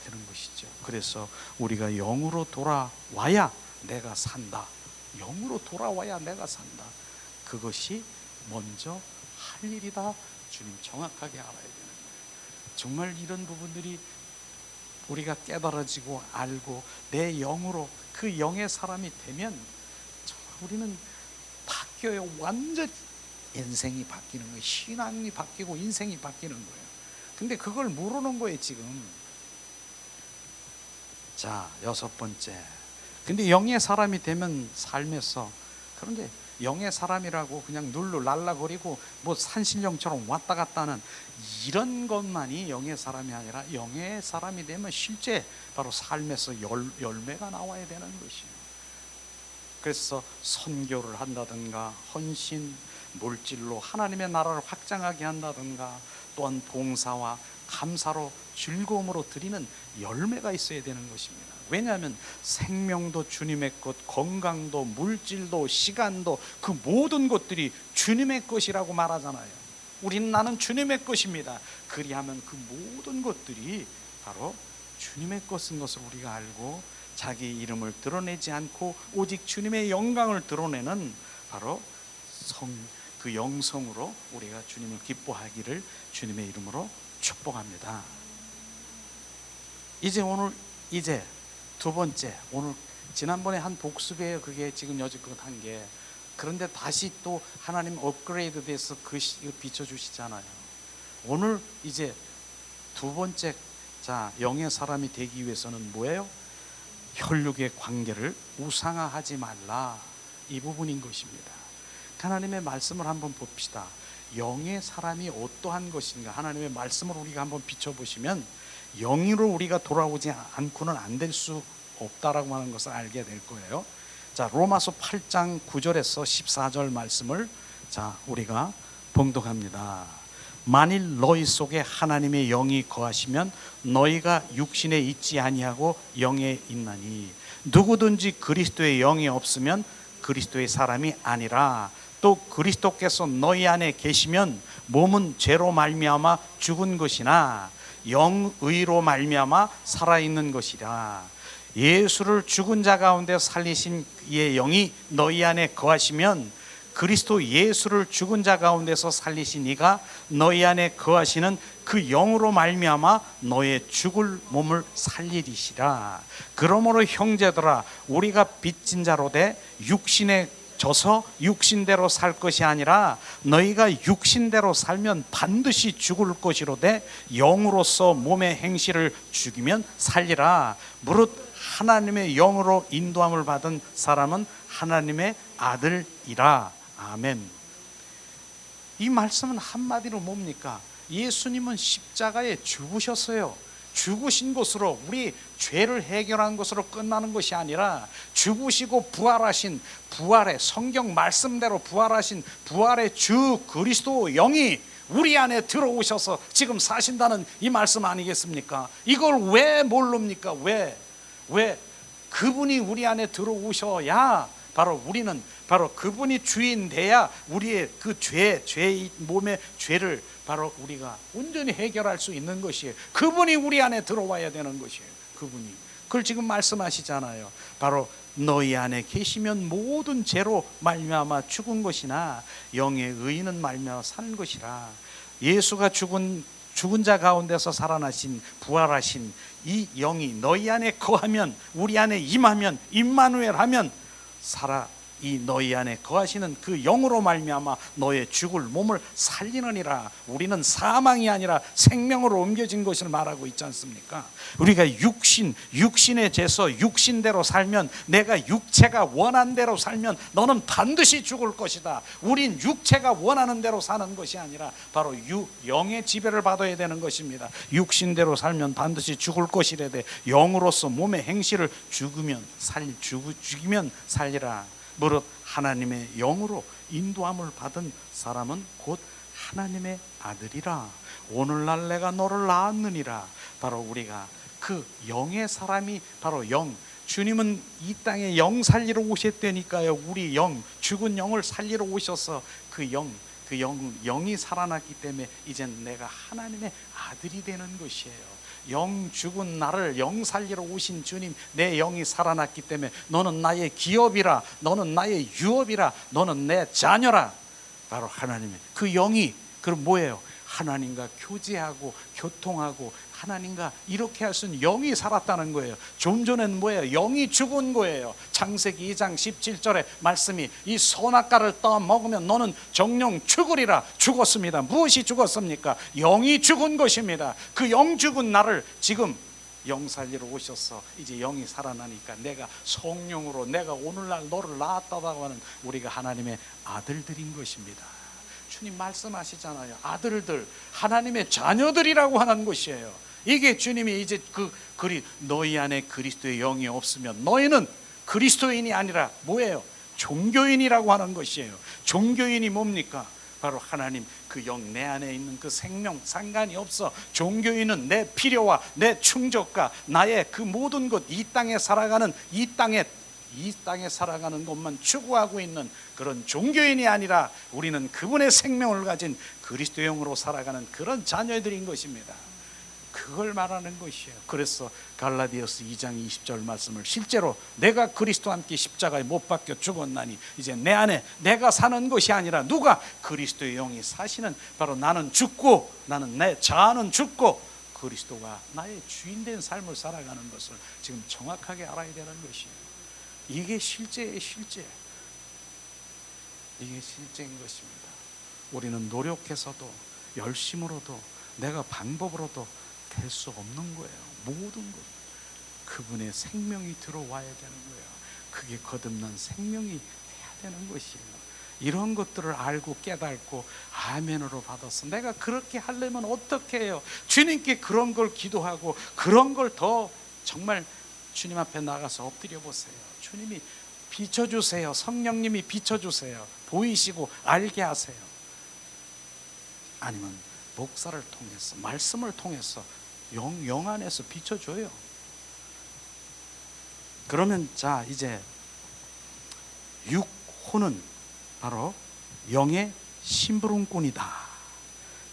되는 것이죠. 그래서 우리가 영으로 돌아와야 내가 산다. 영으로 돌아와야 내가 산다. 그것이 먼저 할 일이다. 주님 정확하게 알아야 되는 거예요. 정말 이런 부분들이 우리가 깨달아지고 알고 내 영으로 그 영의 사람이 되면 우리는 바뀌어요. 완전 인생이 바뀌는 거예요. 신앙이 바뀌고 인생이 바뀌는 거예요. 근데 그걸 모르는 거예요 지금. 자, 6번째. 근데 영의 사람이 되면 삶에서, 그런데 영의 사람이라고 그냥 룰루랄라거리고 뭐 산신령처럼 왔다 갔다 하는 이런 것만이 영의 사람이 아니라 영의 사람이 되면 실제 바로 삶에서 열매가 나와야 되는 것이에요. 그래서 선교를 한다든가 헌신, 물질로 하나님의 나라를 확장하게 한다든가 또한 봉사와 감사로 즐거움으로 드리는 열매가 있어야 되는 것입니다. 왜냐하면 생명도 주님의 것, 건강도 물질도 시간도 그 모든 것들이 주님의 것이라고 말하잖아요. 우리는 나는 주님의 것입니다. 그리하면 그 모든 것들이 바로 주님의 것인 것을 우리가 알고 자기 이름을 드러내지 않고 오직 주님의 영광을 드러내는 바로 그 영성으로 우리가 주님을 기뻐하기를 주님의 이름으로 축복합니다. 이제 두 번째, 오늘 지난번에 한 복습이에요. 그게 지금 여지껏 한 게. 그런데 다시 또 하나님 업그레이드 돼서 비춰주시잖아요. 오늘 이제 두 번째, 자, 영의 사람이 되기 위해서는 뭐예요? 혈육의 관계를 우상화하지 말라. 이 부분인 것입니다. 하나님의 말씀을 한번 봅시다. 영의 사람이 어떠한 것인가? 하나님의 말씀을 우리가 한번 비춰보시면 영으로 우리가 돌아오지 않고는 안 될 수 없다라고 하는 것을 알게 될 거예요. 자, 로마서 8장 9절에서 14절 말씀을 자 우리가 봉독합니다. 만일 너희 속에 하나님의 영이 거하시면 너희가 육신에 있지 아니하고 영에 있나니 누구든지 그리스도의 영이 없으면 그리스도의 사람이 아니라 또 그리스도께서 너희 안에 계시면 몸은 죄로 말미암아 죽은 것이나 영의로 말미암아 살아있는 것이라. 예수를 죽은 자 가운데 살리신 이의 영이 너희 안에 거하시면 그리스도 예수를 죽은 자 가운데서 살리신 이가 너희 안에 거하시는 그 영으로 말미암아 너의 죽을 몸을 살리리시라. 그러므로 형제들아 우리가 빚진 자로 돼 육신에 져서 육신대로 살 것이 아니라 너희가 육신대로 살면 반드시 죽을 것이로되 영으로서 몸의 행실을 죽이면 살리라. 무릇 하나님의 영으로 인도함을 받은 사람은 하나님의 아들이라. 아멘. 이 말씀은 한마디로 뭡니까? 예수님은 십자가에 죽으셨어요. 죽으신 것으로 우리 죄를 해결한 것으로 끝나는 것이 아니라 죽으시고 부활하신 부활의 성경 말씀대로 부활하신 부활의 주 그리스도 영이 우리 안에 들어오셔서 지금 사신다는 이 말씀 아니겠습니까? 이걸 왜 모릅니까? 왜 그분이 우리 안에 들어오셔야 바로 우리는 바로 그분이 주인 돼야 우리의 그 죄의 몸의 죄를 바로 우리가 온전히 해결할 수 있는 것이에요. 그분이 우리 안에 들어와야 되는 것이에요. 그분이 그걸 지금 말씀하시잖아요. 바로 너희 안에 계시면 모든 죄로 말미암아 죽은 것이나 영의 의인은 말미암아 사는 것이라. 예수가 죽은 자 가운데서 살아나신 부활하신 이 영이 너희 안에 거하면, 우리 안에 임하면, 임마누엘 하면 살아 이 너희 안에 거하시는 그 영으로 말미암아 너의 죽을 몸을 살리느니라. 우리는 사망이 아니라 생명으로 옮겨진 것을 말하고 있지 않습니까? 우리가 육신의 죄서 육신대로 살면, 내가 육체가 원한 대로 살면 너는 반드시 죽을 것이다. 우린 육체가 원하는 대로 사는 것이 아니라 바로 영의 지배를 받아야 되는 것입니다. 육신대로 살면 반드시 죽을 것이래되 영으로서 몸의 행실을 죽이면 살리라. 무릇 하나님의 영으로 인도함을 받은 사람은 곧 하나님의 아들이라. 오늘날 내가 너를 낳았느니라. 바로 우리가 그 영의 사람이 바로 영, 주님은 이 땅에 영 살리러 오셨다니까요. 우리 영, 죽은 영을 살리러 오셔서 영이 살아났기 때문에 이젠 내가 하나님의 아들이 되는 것이에요. 영 죽은 나를 영 살리러 오신 주님, 내 영이 살아났기 때문에 너는 나의 기업이라, 너는 나의 유업이라, 너는 내 자녀라. 바로 하나님의 그 영이 그럼 뭐예요? 하나님과 교제하고 교통하고 하나님과 이렇게 할 수 있는 영이 살았다는 거예요. 좀 전에는 뭐예요? 영이 죽은 거예요. 창세기 2장 17절에 말씀이 이 선악과를 떠먹으면 너는 정령 죽으리라. 죽었습니다. 무엇이 죽었습니까? 영이 죽은 것입니다. 그 영 죽은 나를 지금 영 살리러 오셔서 이제 영이 살아나니까 내가 성령으로 내가 오늘날 너를 낳았다고 하는 우리가 하나님의 아들들인 것입니다. 주님 말씀하시잖아요. 아들들, 하나님의 자녀들이라고 하는 것이에요. 이게 주님이 이제 너희 안에 그리스도의 영이 없으면 너희는 그리스도인이 아니라 뭐예요? 종교인이라고 하는 것이에요. 종교인이 뭡니까? 바로 하나님 그 영 내 안에 있는 그 생명 상관이 없어. 종교인은 내 필요와 내 충족과 나의 그 모든 것, 이 땅에 살아가는 이 땅에 살아가는 것만 추구하고 있는 그런 종교인이 아니라 우리는 그분의 생명을 가진 그리스도의 영으로 살아가는 그런 자녀들인 것입니다. 그걸 말하는 것이에요. 그래서 갈라디아서 2장 20절 말씀을 실제로 내가 그리스도와 함께 십자가에 못 박혀 죽었나니 이제 내 안에 내가 사는 것이 아니라 누가? 그리스도의 영이 사시는 바로 나는 죽고 나는 내 자아는 죽고 그리스도가 나의 주인된 삶을 살아가는 것을 지금 정확하게 알아야 되는 것이에요. 이게 실제의 실제. 이게 실제인 것입니다. 우리는 노력해서도 열심으로도 내가 방법으로도 될 수 없는 거예요. 모든 것 그분의 생명이 들어와야 되는 거예요. 그게 거듭난 생명이 돼야 되는 것이에요. 이런 것들을 알고 깨닫고 아멘으로 받아서 내가 그렇게 하려면 어떻게 해요? 주님께 그런 걸 기도하고 그런 걸 더 정말 주님 앞에 나가서 엎드려 보세요. 주님이 비춰주세요. 성령님이 비춰주세요. 보이시고 알게 하세요. 아니면 목사를 통해서 말씀을 통해서 영 안에서 비춰줘요. 그러면 자 이제 육혼은 바로 영의 심부름꾼이다.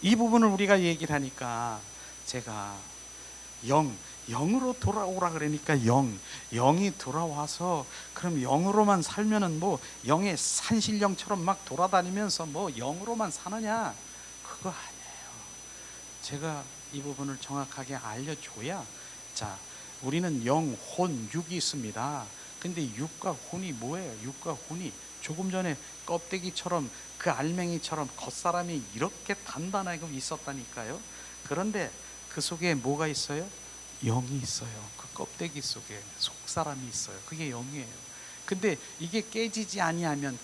이 부분을 우리가 얘기를 하니까 제가 영으로 돌아오라 그러니까 영이 돌아와서 그럼 영으로만 살면은 뭐 영의 산신령처럼 막 돌아다니면서 뭐 영으로만 사느냐? 그거 아니에요. 제가 이 부분을 정확하게 알려줘야 자 우리는 영, 혼, 육이 있습니다. 근데 육과 혼이 뭐예요? 육과 혼이 조금 전에 껍데기처럼 그 알맹이처럼 겉사람이 이렇게 단단하게 있었다니까요. 그런데 그 속에 뭐가 있어요? 영이 있어요. 그 껍데기 속에 속사람이 있어요. 그게 영이에요. 근데 이게 깨지지 않으면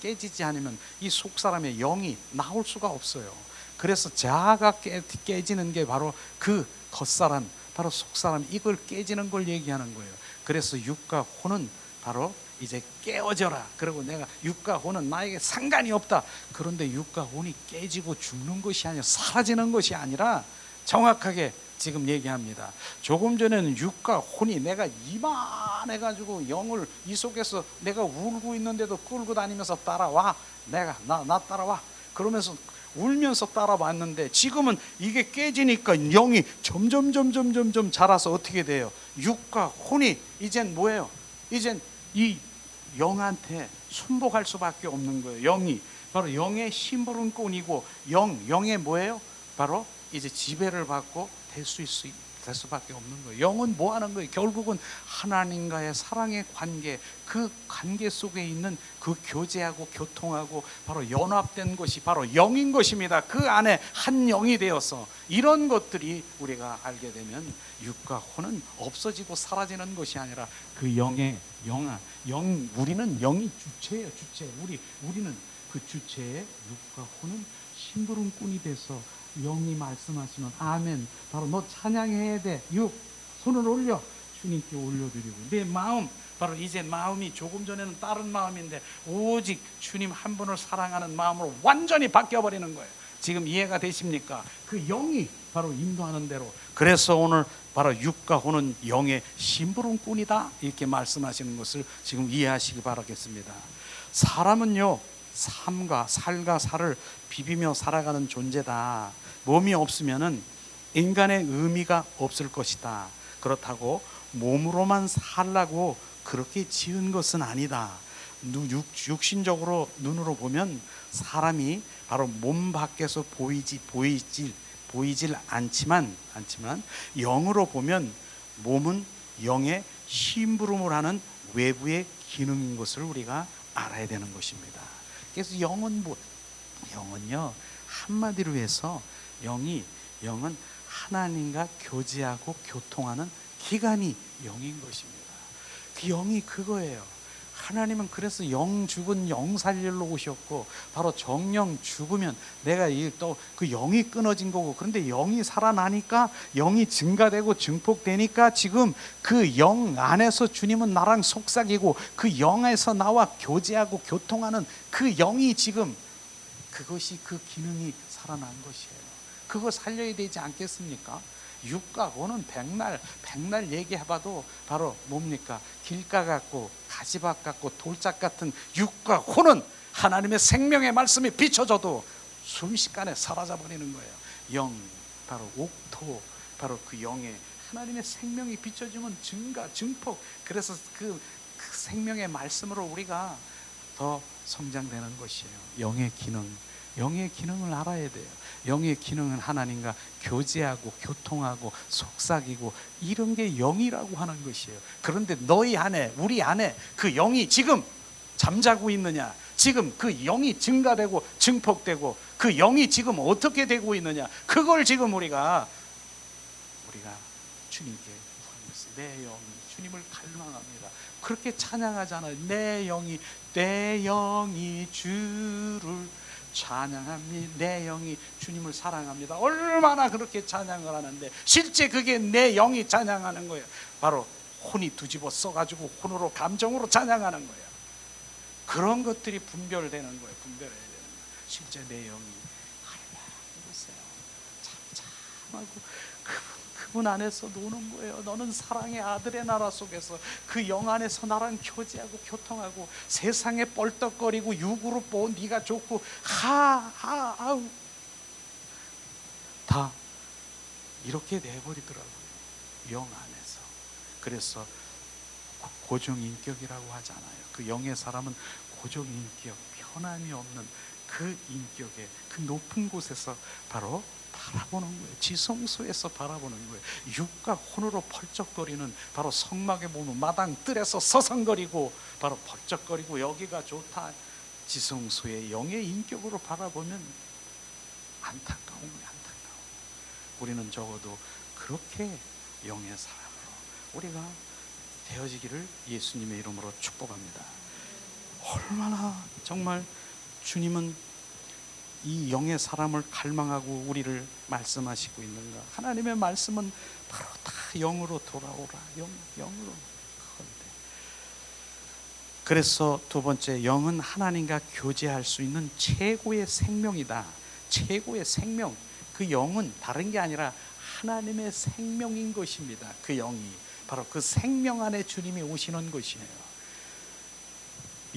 이 속사람의 영이 나올 수가 없어요. 그래서 자아가 깨지는 게 바로 그 겉사람, 바로 속사람, 이걸 깨지는 걸 얘기하는 거예요. 그래서 육과 혼은 바로 이제 깨어져라. 그리고 내가 육과 혼은 나에게 상관이 없다. 그런데 육과 혼이 깨지고 죽는 것이 아니라, 사라지는 것이 아니라, 정확하게 지금 얘기합니다. 조금 전에는 육과 혼이 내가 이만해가지고 영을 이 속에서 내가 울고 있는데도 끌고 다니면서 따라와. 나 따라와. 그러면서 울면서 따라왔는데, 지금은 이게 깨지니까 영이 점점 자라서 어떻게 돼요? 육과 혼이 이젠 뭐예요? 이젠 이 영한테 순복할 수밖에 없는 거예요. 영이 바로 영의 심부름꾼이고, 영의 뭐예요? 바로 이제 지배를 받고 될 수밖에 없는 거예요. 영은 뭐 하는 거예요? 결국은 하나님과의 사랑의 관계, 그 관계 속에 있는 그 교제하고 교통하고 바로 연합된 것이 바로 영인 것입니다. 그 안에 한 영이 되어서, 이런 것들이 우리가 알게 되면 육과 혼은 없어지고 사라지는 것이 아니라 그 영의 우리는 영이 주체예요. 주체. 우리는 그 주체에 육과 혼은 심부름꾼이 돼서 영이 말씀하시면 아멘. 바로 너 찬양해야 돼. 손을 올려 주님께 올려드리고, 내 마음, 바로 이제 마음이 조금 전에는 다른 마음인데 오직 주님 한 분을 사랑하는 마음으로 완전히 바뀌어버리는 거예요. 지금 이해가 되십니까? 그 영이 바로 인도하는 대로. 그래서 오늘 바로 육과 혼은 영의 심부름꾼이다, 이렇게 말씀하시는 것을 지금 이해하시기 바라겠습니다. 사람은요, 삶과 살을 비비며 살아가는 존재다. 몸이 없으면은 인간의 의미가 없을 것이다. 그렇다고 몸으로만 살라고 그렇게 지은 것은 아니다. 육신적으로 눈으로 보면 사람이 바로 몸 밖에서 보이질 않지만 영으로 보면 몸은 영의 심부름을 하는 외부의 기능인 것을 우리가 알아야 되는 것입니다. 그래서 영은요, 한마디로 해서 영은 하나님과 교제하고 교통하는 기관이 영인 것입니다. 그 영이 그거예요. 하나님은 그래서 영 죽은 영 살리러 오셨고, 바로 정령 죽으면 내가 또 그 영이 끊어진 거고, 그런데 영이 살아나니까 영이 증가되고 증폭되니까 지금 그 영 안에서 주님은 나랑 속삭이고, 그 영에서 나와 교제하고 교통하는 그 영이 지금, 그것이 그 기능이 살아난 것이에요. 그거 살려야 되지 않겠습니까? 육과 혼은 백날 얘기해봐도 바로 뭡니까? 길가 같고 가지밭 같고 돌짝 같은 육과 혼은 하나님의 생명의 말씀이 비춰져도 순식간에 사라져버리는 거예요. 영, 바로 옥토, 바로 그 영에 하나님의 생명이 비춰지면 증폭. 그래서 그 생명의 말씀으로 우리가 더 성장되는 것이에요. 영의 기능을 알아야 돼요. 영의 기능은 하나님과 교제하고 교통하고 속삭이고, 이런 게 영이라고 하는 것이에요. 그런데 너희 안에, 우리 안에 그 영이 지금 잠자고 있느냐? 지금 그 영이 증가되고 증폭되고 그 영이 지금 어떻게 되고 있느냐? 그걸 지금 우리가 주님께 구하는 것이에요. 내 영이 주님을 갈망합니다. 그렇게 찬양하잖아요. 내 영이 주를 찬양합니다. 내 영이 주님을 사랑합니다. 얼마나 그렇게 찬양을 하는데, 실제 그게 내 영이 찬양하는 거예요. 바로 혼이 뒤집어 써가지고 혼으로, 감정으로 찬양하는 거예요. 그런 것들이 분별되는 거예요. 분별해야 되는 거예요. 실제 내 영이 해보세요. 참하고 그분 안에서 노는 거예요. 너는 사랑의 아들의 나라 속에서 그 영 안에서 나랑 교제하고 교통하고, 세상에 뻘떡거리고 육으로 네가 좋고 아우 다 이렇게 내버리더라고요. 영 안에서. 그래서 고정인격이라고 하잖아요. 그 영의 사람은 고정인격, 변함이 없는 그 인격의 그 높은 곳에서 바로 바라보는 거예요. 지성소에서 바라보는 거예요. 육과 혼으로 펄쩍거리는, 바로 성막에 보면 마당 뜰에서 서성거리고 바로 펄쩍거리고 여기가 좋다. 지성소의 영의 인격으로 바라보면 안타까운 거예요. 우리는 적어도 그렇게 영의 사람으로 우리가 되어지기를 예수님의 이름으로 축복합니다. 얼마나 정말 주님은 이 영의 사람을 갈망하고 우리를 말씀하시고 있는가. 하나님의 말씀은 다 바로 다 영으로 돌아오라. 영으로. 그래서 두 번째, 영은 하나님과 교제할 수 있는 최고의 생명이다. 최고의 생명. 그 영은 다른 게 아니라 하나님의 생명인 것입니다. 그 영이 바로 그 생명 안에 주님이 오시는 것이에요.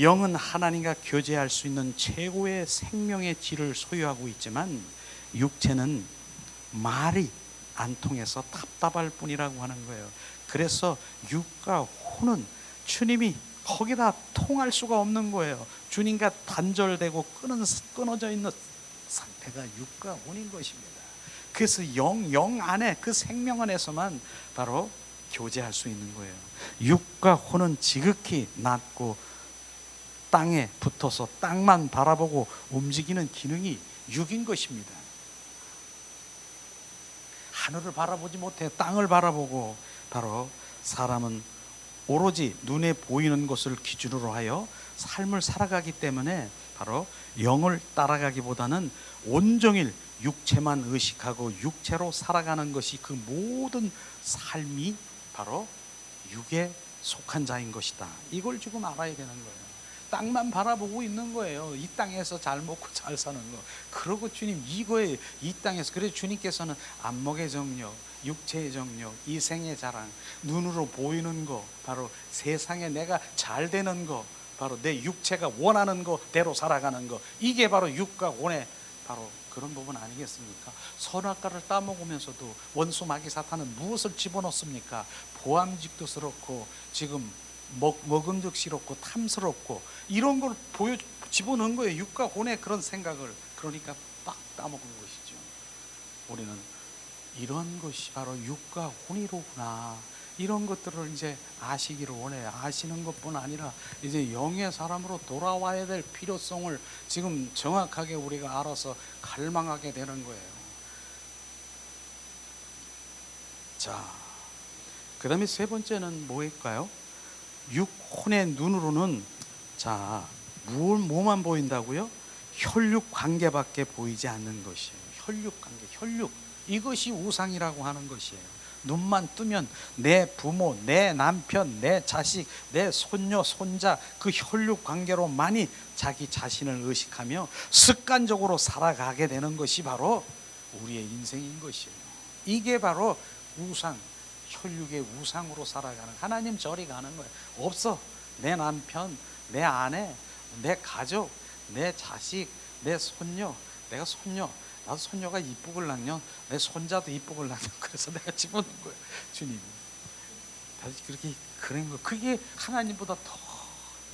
영은 하나님과 교제할 수 있는 최고의 생명의 질을 소유하고 있지만 육체는 말이 안 통해서 답답할 뿐이라고 하는 거예요. 그래서 육과 혼은 주님이 거기다 통할 수가 없는 거예요. 주님과 단절되고 끊어져 있는 상태가 육과 혼인 것입니다. 그래서 영 안에, 그 생명 안에서만 바로 교제할 수 있는 거예요. 육과 혼은 지극히 낮고 땅에 붙어서 땅만 바라보고 움직이는 기능이 육인 것입니다. 하늘을 바라보지 못해 땅을 바라보고, 바로 사람은 오로지 눈에 보이는 것을 기준으로 하여 삶을 살아가기 때문에 바로 영을 따라가기보다는 온종일 육체만 의식하고 육체로 살아가는 것이 그 모든 삶이 바로 육에 속한 자인 것이다. 이걸 지금 알아야 되는 거예요. 땅만 바라보고 있는 거예요. 이 땅에서 잘 먹고 잘 사는 거. 그러고 주님 이거에 이 땅에서, 그래서 주님께서는 안목의 정욕, 육체의 정욕, 이생의 자랑, 눈으로 보이는 거, 바로 세상에 내가 잘 되는 거, 바로 내 육체가 원하는 거대로 살아가는 거, 이게 바로 육과 혼의 바로 그런 부분 아니겠습니까? 선악과를 따먹으면서도 원수 마귀 사탄은 무엇을 집어넣습니까? 보암직도스럽고 지금 먹음직스럽고 탐스럽고 이런 걸 집어넣은 거예요. 육과 혼의 그런 생각을. 그러니까 딱 따먹은 것이죠. 우리는 이런 것이 바로 육과 혼이로구나, 이런 것들을 이제 아시기를 원해요. 아시는 것뿐 아니라 이제 영의 사람으로 돌아와야 될 필요성을 지금 정확하게 우리가 알아서 갈망하게 되는 거예요. 자, 그 다음에 세 번째는 뭐일까요? 육혼의 눈으로는, 자, 뭐만 보인다고요? 혈육 관계밖에 보이지 않는 것이에요. 혈육 관계, 혈육, 이것이 우상이라고 하는 것이에요. 눈만 뜨면 내 부모, 내 남편, 내 자식, 내 손녀, 손자, 그 혈육 관계로만이 자기 자신을 의식하며 습관적으로 살아가게 되는 것이 바로 우리의 인생인 것이에요. 이게 바로 우상, 혈육의 우상으로 살아가는, 하나님 저리 가는 거예요. 없어. 내 남편, 내 아내, 내 가족, 내 자식, 내 손녀, 내가 손녀, 나도 손녀가 이쁘걸랑요, 내 손자도 이쁘걸랑요. 그래서 내가 집어넣은 거예요. 주님이 다시 그렇게 그런 거, 그게 하나님보다 더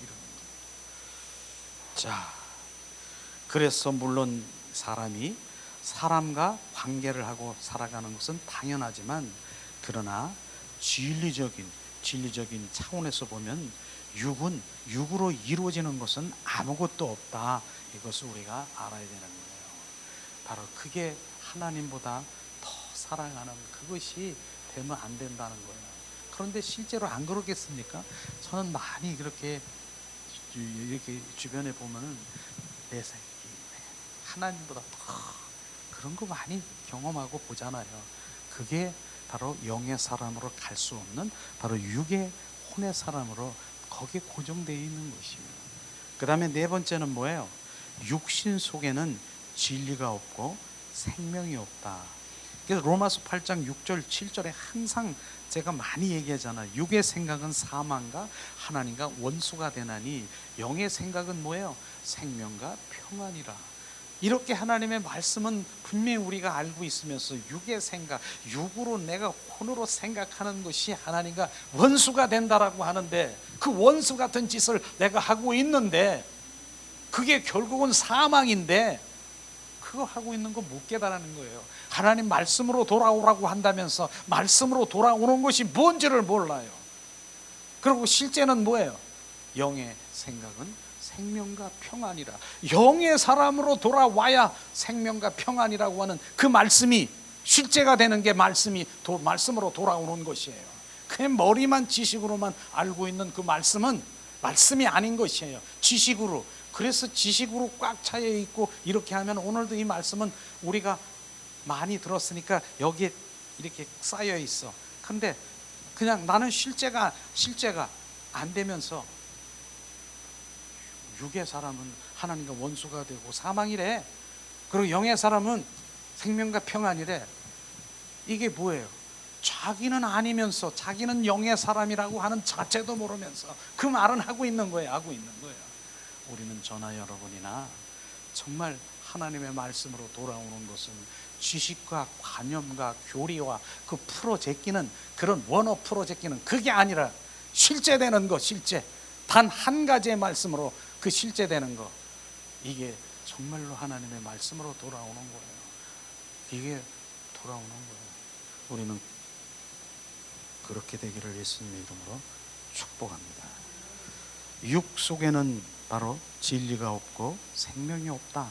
이런 거. 자, 그래서 물론 사람이 사람과 관계를 하고 살아가는 것은 당연하지만, 그러나 진리적인 차원에서 보면 육은 육으로 이루어지는 것은 아무것도 없다. 이것을 우리가 알아야 되는 거예요. 바로 그게 하나님보다 더 사랑하는 그것이 되면 안 된다는 거예요. 그런데 실제로 안 그렇겠습니까? 저는 많이 그렇게 이렇게 주변에 보면은 내 생각이 하나님보다 더 그런 거 많이 경험하고 보잖아요. 그게 바로 영의 사람으로 갈 수 없는, 바로 육의 혼의 사람으로 거기에 고정되어 있는 것이에요. 그 다음에 네 번째는 뭐예요? 육신 속에는 진리가 없고 생명이 없다. 그래서 로마서 8장 6절 7절에 항상 제가 많이 얘기하잖아요. 육의 생각은 사망과 하나님과 원수가 되나니 영의 생각은 뭐예요? 생명과 평안이라. 이렇게 하나님의 말씀은 분명히 우리가 알고 있으면서 육의 생각, 육으로 내가 혼으로 생각하는 것이 하나님과 원수가 된다라고 하는데, 그 원수 같은 짓을 내가 하고 있는데 그게 결국은 사망인데 그거 하고 있는 거 못 깨달는 거예요. 하나님 말씀으로 돌아오라고 한다면서 말씀으로 돌아오는 것이 뭔지를 몰라요. 그리고 실제는 뭐예요? 영의 생각은 생명과 평안이라. 영의 사람으로 돌아와야 생명과 평안이라고 하는 그 말씀이 실제가 되는 게 말씀으로 돌아오는 것이에요. 그냥 머리만 지식으로만 알고 있는 그 말씀은 말씀이 아닌 것이에요. 지식으로. 그래서 지식으로 꽉 차여 있고 이렇게 하면, 오늘도 이 말씀은 우리가 많이 들었으니까 여기에 이렇게 쌓여 있어. 근데 그냥 나는 실제가 안 되면서 육의 사람은 하나님과 원수가 되고 사망이래. 그리고 영의 사람은 생명과 평안이래. 이게 뭐예요? 자기는 아니면서 자기는 영의 사람이라고 하는 자체도 모르면서 그 말은 하고 있는 거예요. 우리는 저나 여러분이나 정말 하나님의 말씀으로 돌아오는 것은 지식과 관념과 교리와 그 풀어제끼는 그런 원어 풀어제끼는 그게 아니라 실제되는 거, 실제 단 한 가지의 말씀으로 그 실제되는 거, 이게 정말로 하나님의 말씀으로 돌아오는 거예요. 이게 돌아오는 거예요. 우리는 그렇게 되기를 예수님의 이름으로 축복합니다. 육 속에는 바로 진리가 없고 생명이 없다.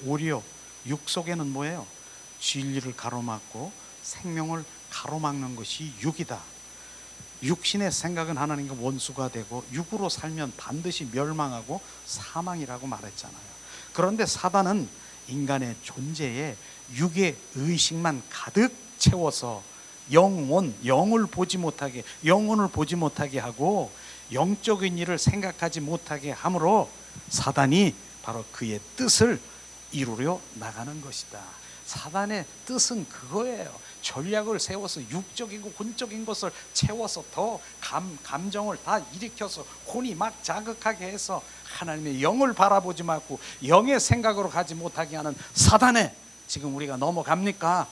오히려 육 속에는 뭐예요? 진리를 가로막고 생명을 가로막는 것이 육이다. 육신의 생각은 하나님과 원수가 되고 육으로 살면 반드시 멸망하고 사망이라고 말했잖아요. 그런데 사단은 인간의 존재에 육의 의식만 가득 채워서 영혼을 보지 못하게 하고 영적인 일을 생각하지 못하게 함으로 사단이 바로 그의 뜻을 이루려 나가는 것이다. 사단의 뜻은 그거예요. 전략을 세워서 육적이고 혼적인 것을 채워서 더 감정을 다 일으켜서 혼이 막 자극하게 해서 하나님의 영을 바라보지 말고 영의 생각으로 가지 못하게 하는 사단에 지금 우리가 넘어갑니까?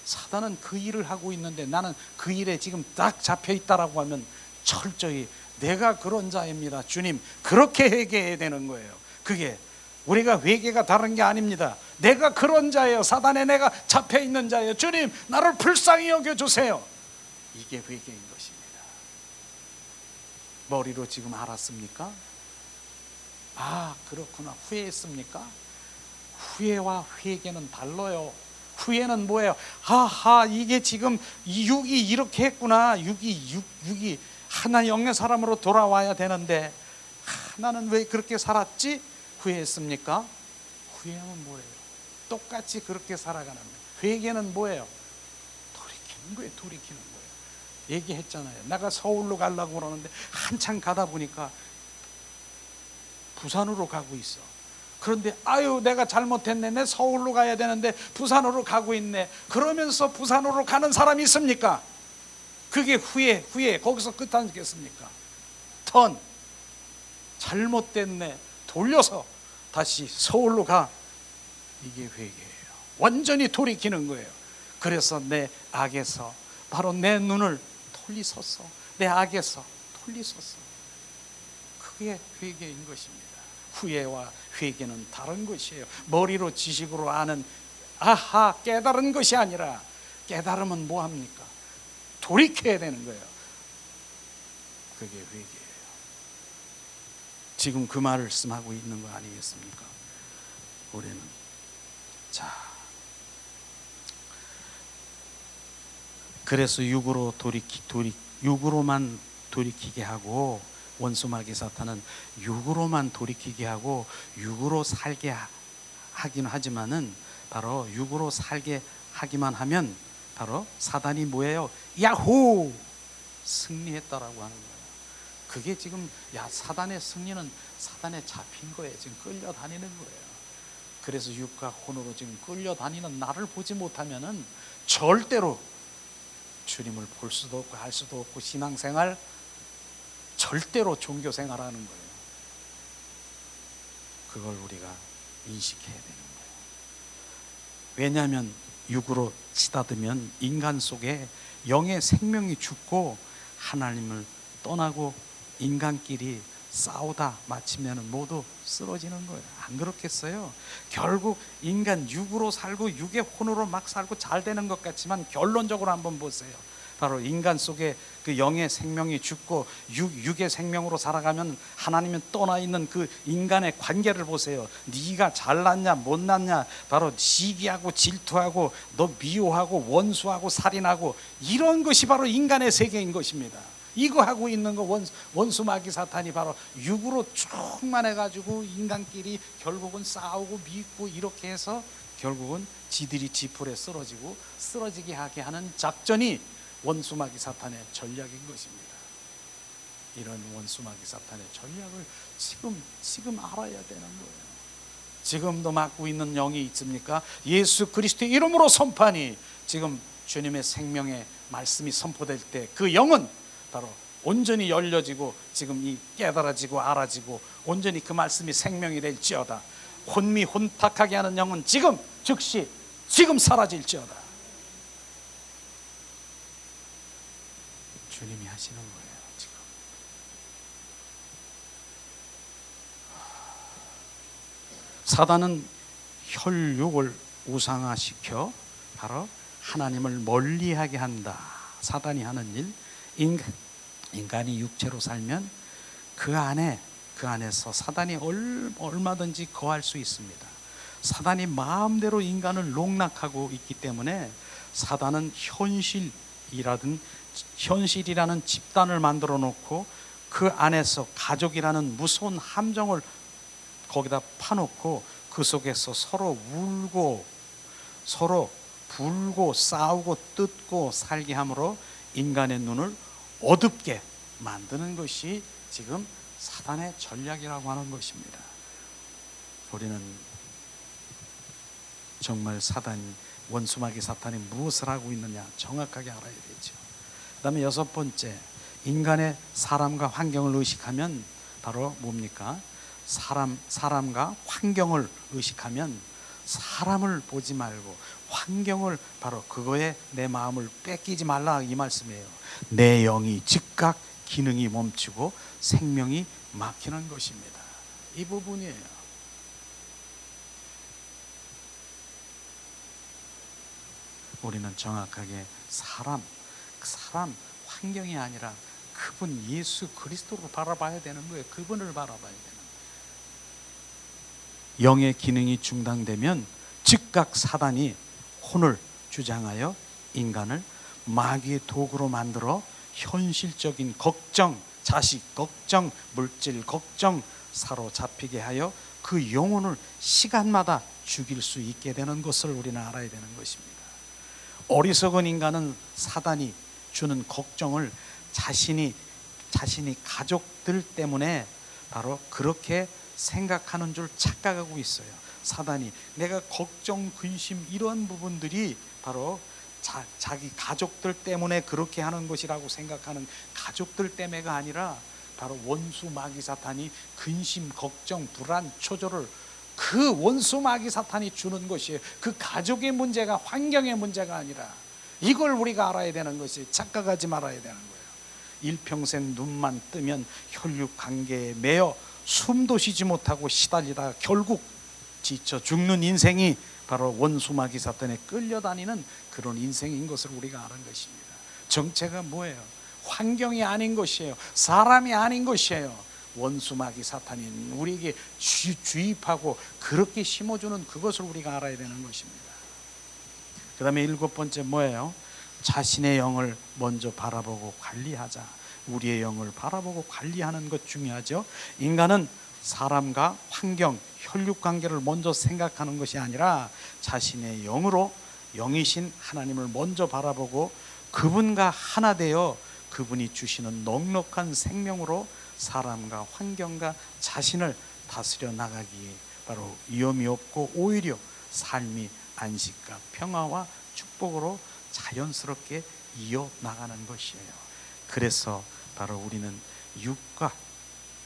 사단은 그 일을 하고 있는데 나는 그 일에 지금 딱 잡혀 있다라고 하면 철저히 내가 그런 자입니다, 주님, 그렇게 회개해야 되는 거예요. 그게 우리가 회개가 다른 게 아닙니다. 내가 그런 자예요. 사단에 내가 잡혀 있는 자예요. 주님, 나를 불쌍히 여겨주세요. 이게 회개인 것입니다. 머리로 지금 알았습니까? 아, 그렇구나. 후회했습니까? 후회와 회개는 달라요. 후회는 뭐예요? 하하, 이게 지금 육이 이렇게 했구나. 육이 하나 영의 사람으로 돌아와야 되는데 나는 왜 그렇게 살았지? 후회했습니까? 후회하면 뭐예요? 똑같이 그렇게 살아가는 거예요. 회개는 뭐예요? 돌이키는 거예요. 얘기했잖아요. 내가 서울로 가려고 그러는데 한참 가다 보니까 부산으로 가고 있어. 그런데 아유, 내가 잘못했네. 내 서울로 가야 되는데 부산으로 가고 있네. 그러면서 부산으로 가는 사람이 있습니까? 그게 후회. 거기서 끝 아니겠습니까? 잘못됐네. 돌려서 다시 서울로 가. 이게 회개예요. 완전히 돌이키는 거예요. 그래서 내 악에서 바로 내 눈을 돌리소서. 내 악에서 돌리소서. 그게 회개인 것입니다. 후회와 회개는 다른 것이에요. 머리로 지식으로 아는 아하 깨달은 것이 아니라, 깨달으면 뭐합니까? 돌이켜야 되는 거예요. 그게 회개예요. 지금 그 말씀하고 있는 거 아니겠습니까? 우리는 그래서 육으로만 돌이키게 하고, 원수 마귀 사탄은 육으로만 돌이키게 하고 육으로 살게 하긴 하지만은 바로 육으로 살게 하기만 하면 바로 사단이 뭐예요? 야호! 승리했다라고 하는 거예요. 그게 지금 사단의 승리는 사단에 잡힌 거예요. 지금 끌려다니는 거예요. 그래서 육과 혼으로 지금 끌려다니는 나를 보지 못하면은 절대로 주님을 볼 수도 없고 할 수도 없고 신앙생활, 절대로 종교생활하는 거예요. 그걸 우리가 인식해야 되는 거예요. 왜냐하면 육으로 치닫으면 인간 속에 영의 생명이 죽고 하나님을 떠나고 인간끼리 싸우다 마치면 모두 쓰러지는 거예요. 안 그렇겠어요? 결국 인간 육으로 살고 육의 혼으로 막 살고 잘 되는 것 같지만 결론적으로 한번 보세요. 바로 인간 속에 그 영의 생명이 죽고 육의 생명으로 살아가면 하나님은 떠나 있는 그 인간의 관계를 보세요. 네가 잘났냐 못났냐, 바로 시기하고 질투하고 너 미워하고 원수하고 살인하고, 이런 것이 바로 인간의 세계인 것입니다. 이거 하고 있는 거 원수 마귀 사탄이 바로 육으로 충만해가지고 인간끼리 결국은 싸우고 믿고 이렇게 해서 결국은 지들이 지풀에 쓰러지게 하게 하는 작전이 원수마귀 사탄의 전략인 것입니다. 이런 원수마귀 사탄의 전략을 지금 알아야 되는 거예요. 지금도 맡고 있는 영이 있습니까? 예수 그리스도의 이름으로 선포하니 지금 주님의 생명의 말씀이 선포될 때 그 영은 바로 온전히 열려지고 지금 이 깨달아지고 알아지고 온전히 그 말씀이 생명이 될지어다. 혼탁하게 하는 영은 즉시 지금 사라질지어다. 주님이 하시는 거예요. 지금 사단은 혈육을 우상화시켜 바로 하나님을 멀리하게 한다. 사단이 하는 일, 인간이 육체로 살면 그 안에서 사단이 얼마든지 거할 수 있습니다. 사단이 마음대로 인간을 농락하고 있기 때문에 사단은 현실이라는 집단을 만들어 놓고 그 안에서 가족이라는 무서운 함정을 거기다 파놓고 그 속에서 서로 울고 서로 불고 싸우고 뜯고 살게 함으로 인간의 눈을 어둡게 만드는 것이 지금 사단의 전략이라고 하는 것입니다. 우리는 정말 원수마귀 사탄이 무엇을 하고 있느냐 정확하게 알아야 되죠. 그 다음에 6번째, 인간의 사람과 환경을 의식하면 바로 뭡니까? 사람과 환경을 의식하면 사람을 보지 말고 환경을 바로 그거에 내 마음을 뺏기지 말라 이 말씀이에요. 내 영이 즉각 기능이 멈추고 생명이 막히는 것입니다. 이 부분이에요. 우리는 정확하게 사람 환경이 아니라 그분 예수 그리스도를 바라봐야 되는 거예요. 그분을 바라봐야 되는 거예요. 영의 기능이 중단되면 즉각 사단이 혼을 주장하여 인간을 마귀의 도구로 만들어 현실적인 걱정, 자식 걱정, 물질 걱정 사로잡히게 하여 그 영혼을 시간마다 죽일 수 있게 되는 것을 우리는 알아야 되는 것입니다. 어리석은 인간은 사단이 주는 걱정을 자신이 가족들 때문에 바로 그렇게 생각하는 줄 착각하고 있어요. 사단이 내가 걱정, 근심 이런 부분들이 바로 자기 가족들 때문에 그렇게 하는 것이라고 생각하는 가족들 때문에가 아니라 바로 원수 마귀 사탄이 근심, 걱정, 불안, 초조를 그 원수 마귀 사탄이 주는 것이에요. 그 가족의 문제가 환경의 문제가 아니라 이걸 우리가 알아야 되는 것이 착각하지 말아야 되는 거예요. 일평생 눈만 뜨면 혈육 관계에 매여 숨도 쉬지 못하고 시달리다 결국 지쳐 죽는 인생이 바로 원수 마귀 사탄에 끌려다니는 그런 인생인 것을 우리가 아는 것입니다. 정체가 뭐예요? 환경이 아닌 것이에요. 사람이 아닌 것이에요. 원수 마귀 사탄이 우리에게 주입하고 그렇게 심어주는 그것을 우리가 알아야 되는 것입니다. 그 다음에 7번째 뭐예요? 자신의 영을 먼저 바라보고 관리하자. 우리의 영을 바라보고 관리하는 것 중요하죠. 인간은 사람과 환경, 혈육관계를 먼저 생각하는 것이 아니라 자신의 영으로 영이신 하나님을 먼저 바라보고 그분과 하나 되어 그분이 주시는 넉넉한 생명으로 사람과 환경과 자신을 다스려 나가기에 바로 위험이 없고 오히려 삶이 안식과 평화와 축복으로 자연스럽게 이어나가는 것이에요. 그래서 바로 우리는 육과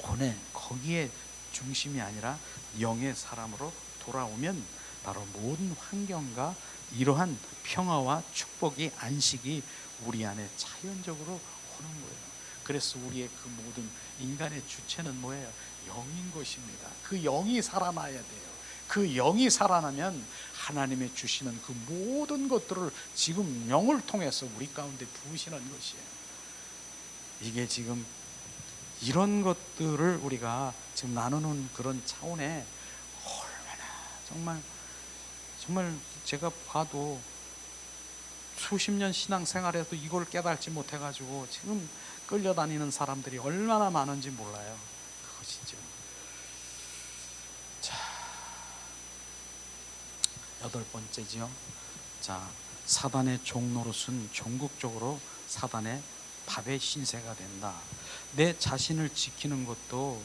혼의 거기에 중심이 아니라 영의 사람으로 돌아오면 바로 모든 환경과 이러한 평화와 축복이 안식이 우리 안에 자연적으로 오는 거예요. 그래서 우리의 그 모든 인간의 주체는 뭐예요? 영인 것입니다. 그 영이 살아나야 돼요. 그 영이 살아나면 하나님의 주시는 그 모든 것들을 지금 영을 통해서 우리 가운데 부으시는 것이에요. 이게 지금 이런 것들을 우리가 지금 나누는 그런 차원에 얼마나 정말 제가 봐도 수십 년 신앙생활에도 이걸 깨달지 못해가지고 지금 끌려다니는 사람들이 얼마나 많은지 몰라요. 그것이죠. 자, 여덟 번째지요. 자, 사단의 종노릇은 종국적으로 사단의 밥의 신세가 된다. 내 자신을 지키는 것도,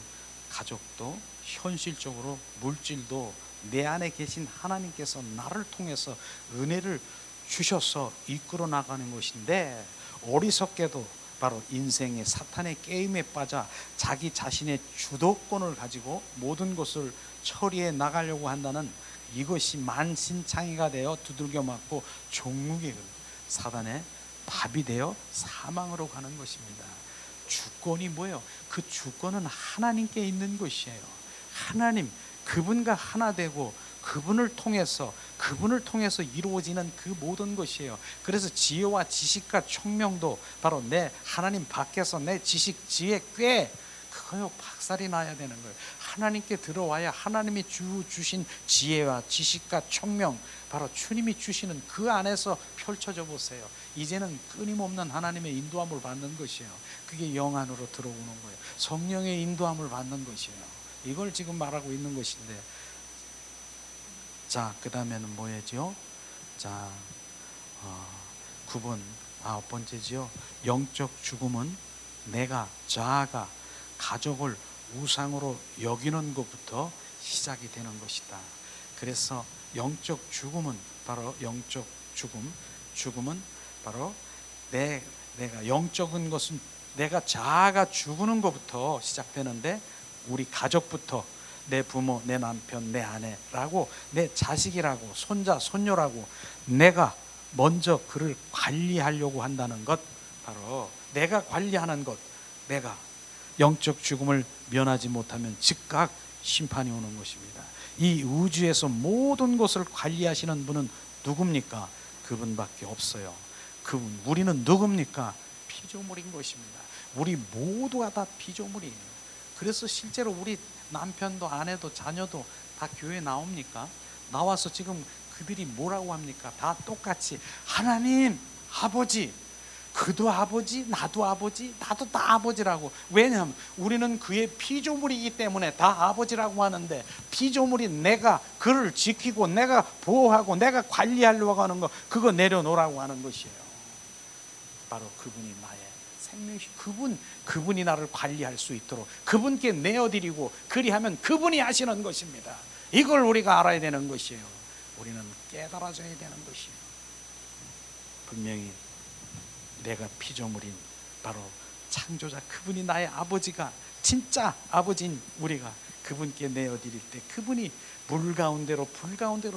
가족도, 현실적으로 물질도 내 안에 계신 하나님께서 나를 통해서 은혜를 주셔서 이끌어 나가는 것인데, 어리석게도 바로 인생의 사탄의 게임에 빠져 자기 자신의 주도권을 가지고 모든 것을 처리해 나가려고 한다는 이것이 만신창이가 되어 두들겨 맞고 종국이 사단의 밥이 되어 사망으로 가는 것입니다. 주권이 뭐예요? 그 주권은 하나님께 있는 것이에요. 하나님, 그분과 하나 되고 그분을 통해서 이루어지는 그 모든 것이에요. 그래서 지혜와 지식과 총명도 바로 내 하나님 밖에서 내 지식, 지혜, 꾀, 그거요 박살이 나야 되는 거예요. 하나님께 들어와야 하나님이 주신 지혜와 지식과 총명, 바로 주님이 주시는 그 안에서 펼쳐져 보세요. 이제는 끊임없는 하나님의 인도함을 받는 것이에요. 그게 영 안으로 들어오는 거예요. 성령의 인도함을 받는 것이에요. 이걸 지금 말하고 있는 것인데, 자, 그 다음에는 뭐예요? 자, 9번, 9번째지요. 영적 죽음은 내가, 자아가 가족을 우상으로 여기는 것부터 시작이 되는 것이다. 그래서 영적 죽음은 바로 죽음은 바로 내가 영적인 것은 내가 자아가 죽는 것부터 시작되는데, 우리 가족부터, 내 부모, 내 남편, 내 아내라고, 내 자식이라고, 손자, 손녀라고 내가 먼저 그를 관리하려고 한다는 것, 바로 내가 관리하는 것, 내가 영적 죽음을 면하지 못하면 즉각 심판이 오는 것입니다. 이 우주에서 모든 것을 관리하시는 분은 누굽니까? 그분밖에 없어요. 그분, 우리는 누굽니까? 피조물인 것입니다. 우리 모두가 다 피조물이에요. 그래서 실제로 우리 남편도 아내도 자녀도 다 교회 나옵니까? 나와서 지금 그들이 뭐라고 합니까? 다 똑같이 하나님, 아버지, 그도 아버지, 나도 아버지, 나도 다 아버지라고. 왜냐하면 우리는 그의 피조물이기 때문에 다 아버지라고 하는데, 피조물이 내가 그를 지키고 내가 보호하고 내가 관리하려고 하는 거, 그거 내려놓으라고 하는 것이에요. 바로 그분이 나의 생명이시, 그분이 나를 관리할 수 있도록 그분께 내어드리고, 그리하면 그분이 하시는 것입니다. 이걸 우리가 알아야 되는 것이에요. 우리는 깨달아져야 되는 것이에요. 분명히 내가 피조물인 바로 창조자, 그분이 나의 아버지가, 진짜 아버지인 우리가 그분께 내어드릴 때, 그분이 불 가운데로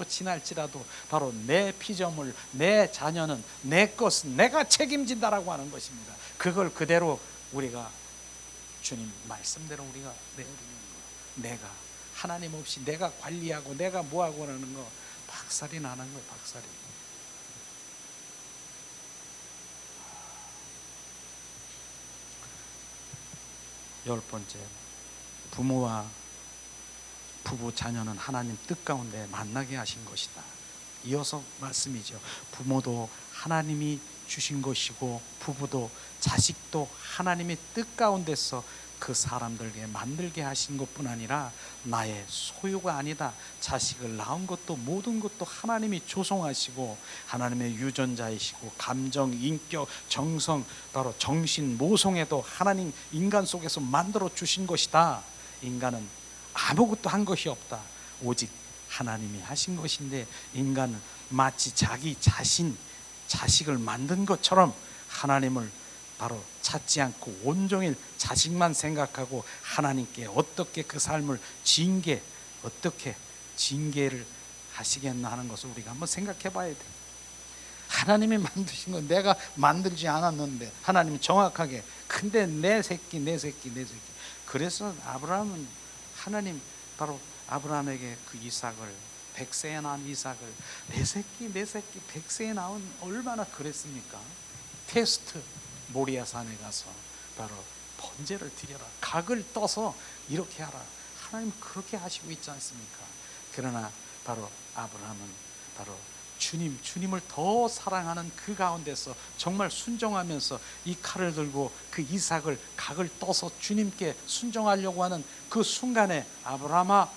지날지라도 바로 내 피조물, 내 자녀는, 내 것은 내가 책임진다라고 하는 것입니다. 그걸 그대로 우리가 주님 말씀대로 우리가 내어드리는 거, 내가 하나님 없이 내가 관리하고 내가 뭐하고 하는 거, 박살이 나는 거예요. 박살이. 열 번째, 부모와 부부 자녀는 하나님 뜻 가운데 만나게 하신 것이다. 이어서 말씀이죠. 부모도 하나님이 주신 것이고, 부부도 자식도 하나님의 뜻 가운데서 그 사람들에게 만들게 하신 것뿐 아니라 나의 소유가 아니다. 자식을 낳은 것도 모든 것도 하나님이 조성하시고 하나님의 유전자이시고, 감정, 인격, 정성, 바로 정신, 모성에도 하나님 인간 속에서 만들어 주신 것이다. 인간은 아무것도 한 것이 없다. 오직 하나님이 하신 것인데, 인간은 마치 자기 자식을 만든 것처럼 하나님을 바로 찾지 않고 온종일 자식만 생각하고, 하나님께 어떻게 그 삶을 어떻게 징계를 하시겠나 하는 것을 우리가 한번 생각해 봐야 돼. 하나님이 만드신 건 내가 만들지 않았는데, 하나님이 정확하게, 근데 내 새끼. 그래서 아브라함은 하나님 바로 아브라함에게 그 이삭을, 100세에 낳은 이삭을, 내 새끼 100세에 낳은, 얼마나 그랬습니까? 테스트, 모리아산에 가서 바로 번제를 드려라, 각을 떠서 이렇게 하라. 하나님 그렇게 하시고 있지 않습니까? 그러나 바로 아브라함은 바로 주님을 더 사랑하는 그 가운데서 정말 순종하면서 이 칼을 들고 그 이삭을, 각을 떠서 주님께 순종하려고 하는 그 순간에 아브라함아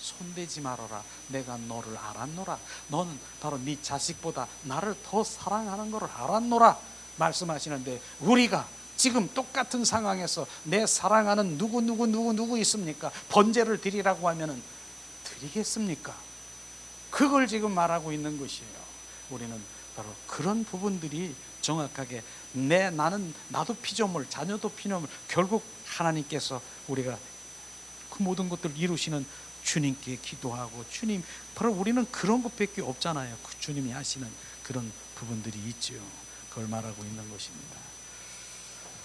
손대지 말아라. 내가 너를 알았노라. 너는 바로 네 자식보다 나를 더 사랑하는 것을 알았노라 말씀하시는데, 우리가 지금 똑같은 상황에서 내 사랑하는 누구 있습니까? 번제를 드리라고 하면은 드리겠습니까? 그걸 지금 말하고 있는 것이에요. 우리는 바로 그런 부분들이 정확하게 나도 피조물, 자녀도 피조물, 결국 하나님께서 우리가 그 모든 것들을 이루시는 주님께 기도하고, 주님, 바로 우리는 그런 것밖에 없잖아요. 그 주님이 하시는 그런 부분들이 있죠. 그걸 말하고 있는 것입니다.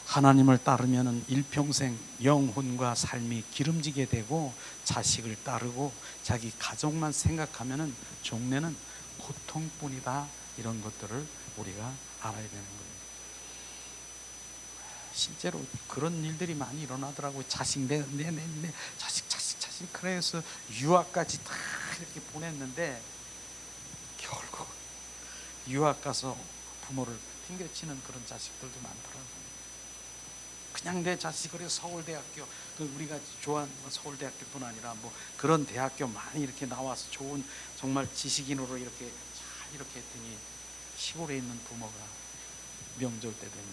하나님을 따르면은 일평생 영혼과 삶이 기름지게 되고, 자식을 따르고 자기 가족만 생각하면은 종래는 고통뿐이다. 이런 것들을 우리가 알아야 되는 거예요. 실제로 그런 일들이 많이 일어나더라고요. 자식 내 자식. 그래서 유학까지 다 이렇게 보냈는데 결국 유학 가서 부모를 핑계치는 그런 자식들도 많더라고요. 그냥 내 자식을 서울대학교, 우리가 좋아하는 서울대학교뿐 아니라 뭐 그런 대학교 많이 이렇게 나와서 좋은 정말 지식인으로 이렇게 잘 이렇게 했더니, 시골에 있는 부모가 명절 때 되면,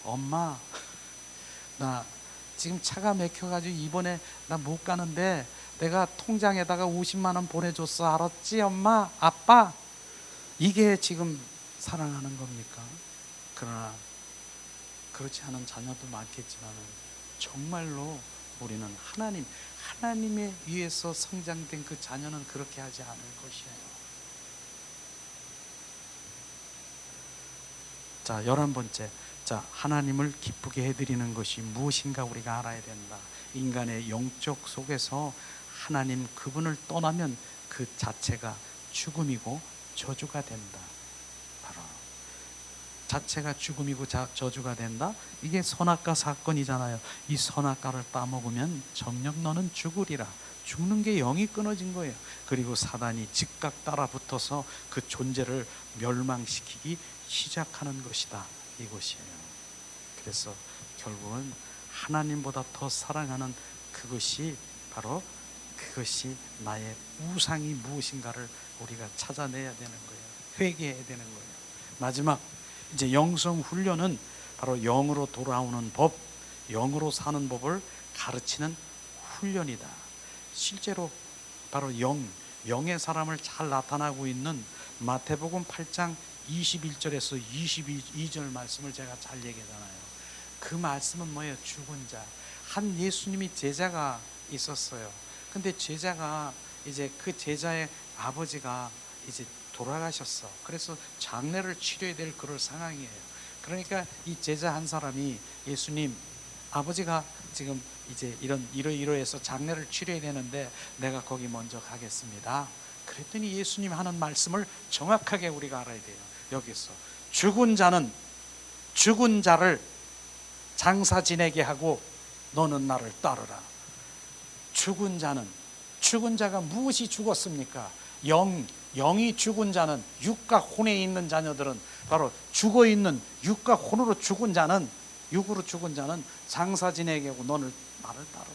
엄마, 나 지금 차가 막혀가지고 이번에 나 못 가는데 내가 통장에다가 50만 원 보내줬어. 알았지 엄마? 아빠? 이게 지금 사랑하는 겁니까? 그러나 그렇지 않은 자녀도 많겠지만 정말로 우리는 하나님에 의해서 성장된 그 자녀는 그렇게 하지 않을 것이에요. 자, 11번째. 자, 하나님을 기쁘게 해드리는 것이 무엇인가 우리가 알아야 된다. 인간의 영적 속에서 하나님 그분을 떠나면 그 자체가 죽음이고 저주가 된다. 바로 자체가 죽음이고 저주가 된다. 이게 선악과 사건이잖아요. 이 선악과를 따먹으면 정녕 너는 죽으리라. 죽는 게 영이 끊어진 거예요. 그리고 사단이 즉각 따라붙어서 그 존재를 멸망시키기 시작하는 것이다. 이것이에요. 그래서 결국은 하나님보다 더 사랑하는 그것이 바로 그것이 나의 우상이 무엇인가를 우리가 찾아내야 되는 거예요. 회개해야 되는 거예요. 마지막 이제 영성 훈련은 바로 영으로 돌아오는 법, 영으로 사는 법을 가르치는 훈련이다. 실제로 바로 영의 사람을 잘 나타나고 있는 마태복음 8장 21절에서 22절 말씀을 제가 잘 얘기하잖아요. 그 말씀은 뭐예요? 죽은 자. 한 예수님이 제자가 있었어요. 근데 제자가 이제 그 제자의 아버지가 이제 돌아가셨어. 그래서 장례를 치러야 될 그럴 상황이에요. 그러니까 이 제자 한 사람이, 예수님, 아버지가 지금 이제 이러해서 장례를 치러야 되는데 내가 거기 먼저 가겠습니다. 그랬더니 예수님 하는 말씀을 정확하게 우리가 알아야 돼요. 여기서 죽은 자를 장사 지내게 하고 너는 나를 따르라. 죽은 자가 무엇이 죽었습니까? 영이 죽은 자는, 육과 혼에 있는 자녀들은, 바로 죽어있는 육과 혼으로 죽은 자는, 육으로 죽은 자는 장사 지내게 하고 너는 나를 따르라.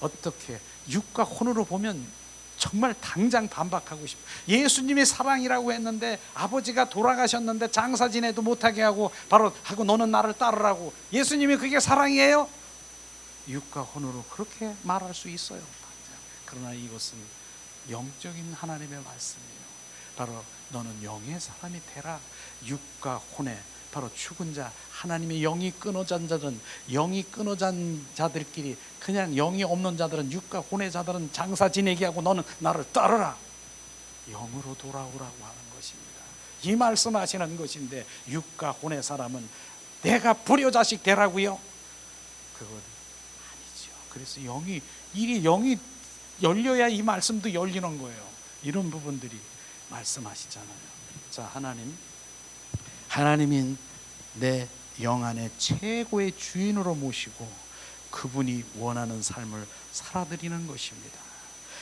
어떻게 육과 혼으로 보면 정말 당장 반박하고 싶어. 예수님이 사랑이라고 했는데 아버지가 돌아가셨는데 장사 지내도 못하게 하고 하고 너는 나를 따르라고. 예수님이 그게 사랑이에요? 육과 혼으로 그렇게 말할 수 있어요. 그러나 이것은 영적인 하나님의 말씀이에요. 바로 너는 영의 사람이 되라. 육과 혼에 바로 죽은 자, 하나님의 영이 끊어진 자들은, 영이 끊어진 자들끼리, 그냥 영이 없는 자들은, 육과 혼의 자들은 장사 지내게 하고 너는 나를 따르라. 영으로 돌아오라고 하는 것입니다. 이 말씀하시는 것인데, 육과 혼의 사람은 내가 불효자식 되라고요? 그건 아니죠. 그래서 영이 열려야 이 말씀도 열리는 거예요. 이런 부분들이 말씀하시잖아요. 자, 하나님인 내 영 안에 최고의 주인으로 모시고 그분이 원하는 삶을 살아드리는 것입니다.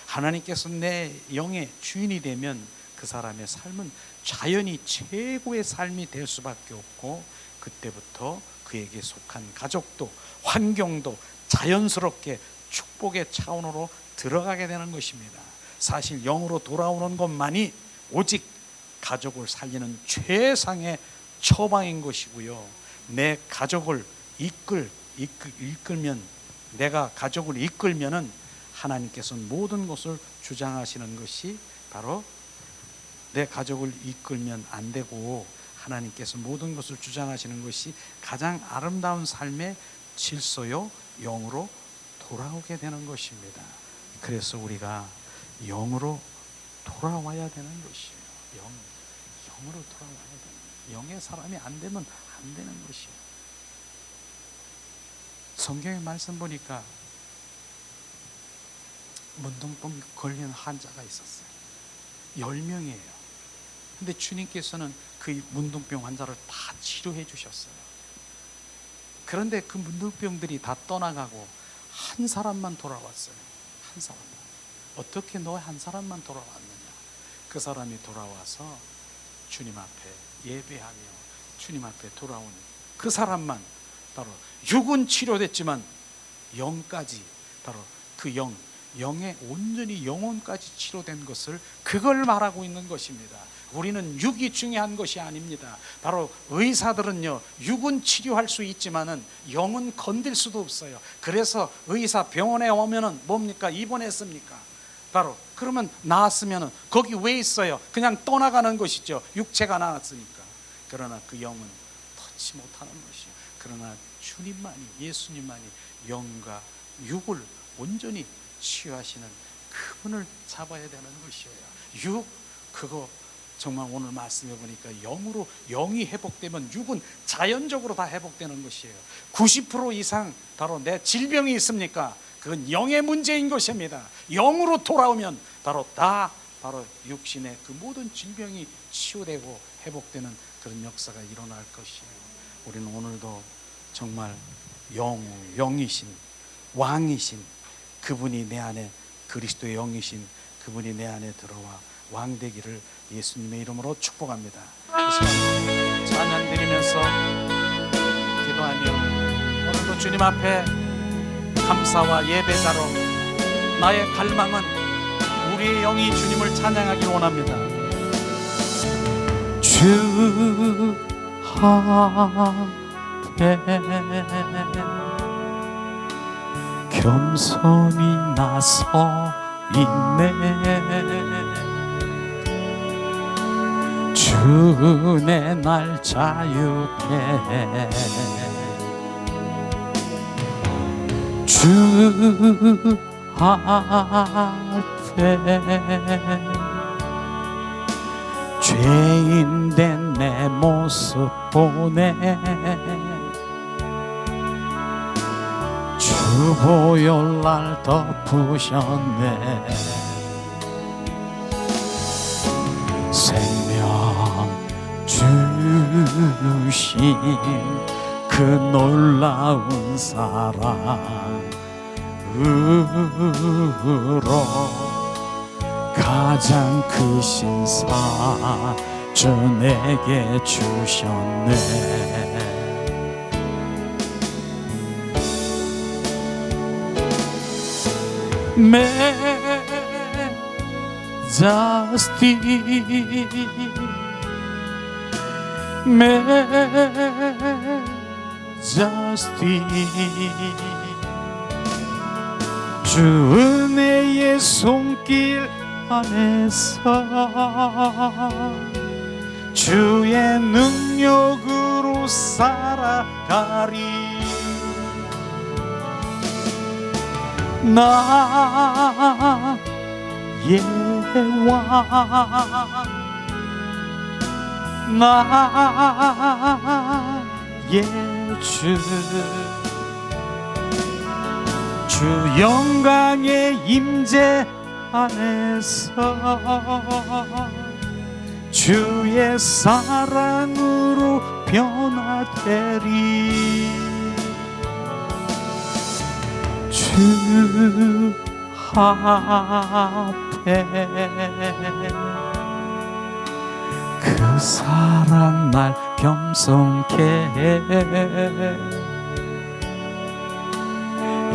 하나님께서 내 영의 주인이 되면 그 사람의 삶은 자연히 최고의 삶이 될 수밖에 없고, 그때부터 그에게 속한 가족도 환경도 자연스럽게 축복의 차원으로 들어가게 되는 것입니다. 사실 영으로 돌아오는 것만이 오직 가족을 살리는 최상의 처방인 것이고요. 내 가족을 이끌면, 내가 가족을 이끌면은 하나님께서는 모든 것을 주장하시는 것이 바로, 내 가족을 이끌면 안 되고 하나님께서 모든 것을 주장하시는 것이 가장 아름다운 삶의 질서요 영으로 돌아오게 되는 것입니다. 그래서 우리가 영으로 돌아와야 되는 것이에요. 영으로 돌아와야 되는, 영의 사람이 안 되면 안 되는 것이에요. 성경의 말씀 보니까 문둥병 걸린 환자가 있었어요. 10명이에요. 근데 주님께서는 그 문둥병 환자를 다 치료해 주셨어요. 그런데 그 문둥병들이 다 떠나가고 한 사람만 돌아왔어요. 한 사람만. 어떻게 너 한 사람만 돌아왔느냐? 그 사람이 돌아와서 주님 앞에 예배하며 주님 앞에 돌아온 그 사람만, 바로 육은 치료됐지만 영까지, 바로 그 영의 온전히 영혼까지 치료된 것을, 그걸 말하고 있는 것입니다. 우리는 육이 중요한 것이 아닙니다. 바로 의사들은요, 육은 치료할 수 있지만은 영은 건들 수도 없어요. 그래서 의사 병원에 오면은 뭡니까? 입원했습니까? 바로 그러면 나았으면은 거기 왜 있어요? 그냥 떠나가는 것이죠. 육체가 나았으니까. 그러나 그 영은 터치 못하는 것이요. 그러나 주님만이, 예수님만이 영과 육을 온전히 치유하시는 그분을 잡아야 되는 것이에요. 육, 그거 정말 오늘 말씀해 보니까 영으로, 영이 회복되면 육은 자연적으로 다 회복되는 것이에요. 90% 이상 바로 내 질병이 있습니까? 그건 영의 문제인 것입니다. 영으로 돌아오면 바로 육신의 그 모든 질병이 치유되고 회복되는 그런 역사가 일어날 것이에요. 우리는 오늘도 정말 영이신, 왕이신 그분이 내 안에, 그리스도의 영이신 그분이 내 안에 들어와 왕되기를 예수님의 이름으로 축복합니다. 이 시간 찬양 드리면서 기도하며 오늘도 주님 앞에 감사와 예배자로, 나의 갈망은 우리의 영이 주님을 찬양하기 원합니다. 주 앞에 겸손히 나서 있네. 주 내 날 자유케 해. 주 앞에 죄인 된 내 모습 보내. 주 보혈 날 덮으셨네. 생명 주신 그 놀라운 사랑으로 가장 크신 주 내게 주셨네. Majesty, Majesty, 주 은혜의 손길 안에서 주의 능력으로 살아가리. 나의 왕, 나의 주 영광의 임재 안에서 주의 사랑으로 변화되리. 주 앞에 그 사랑 날 겸손케 해.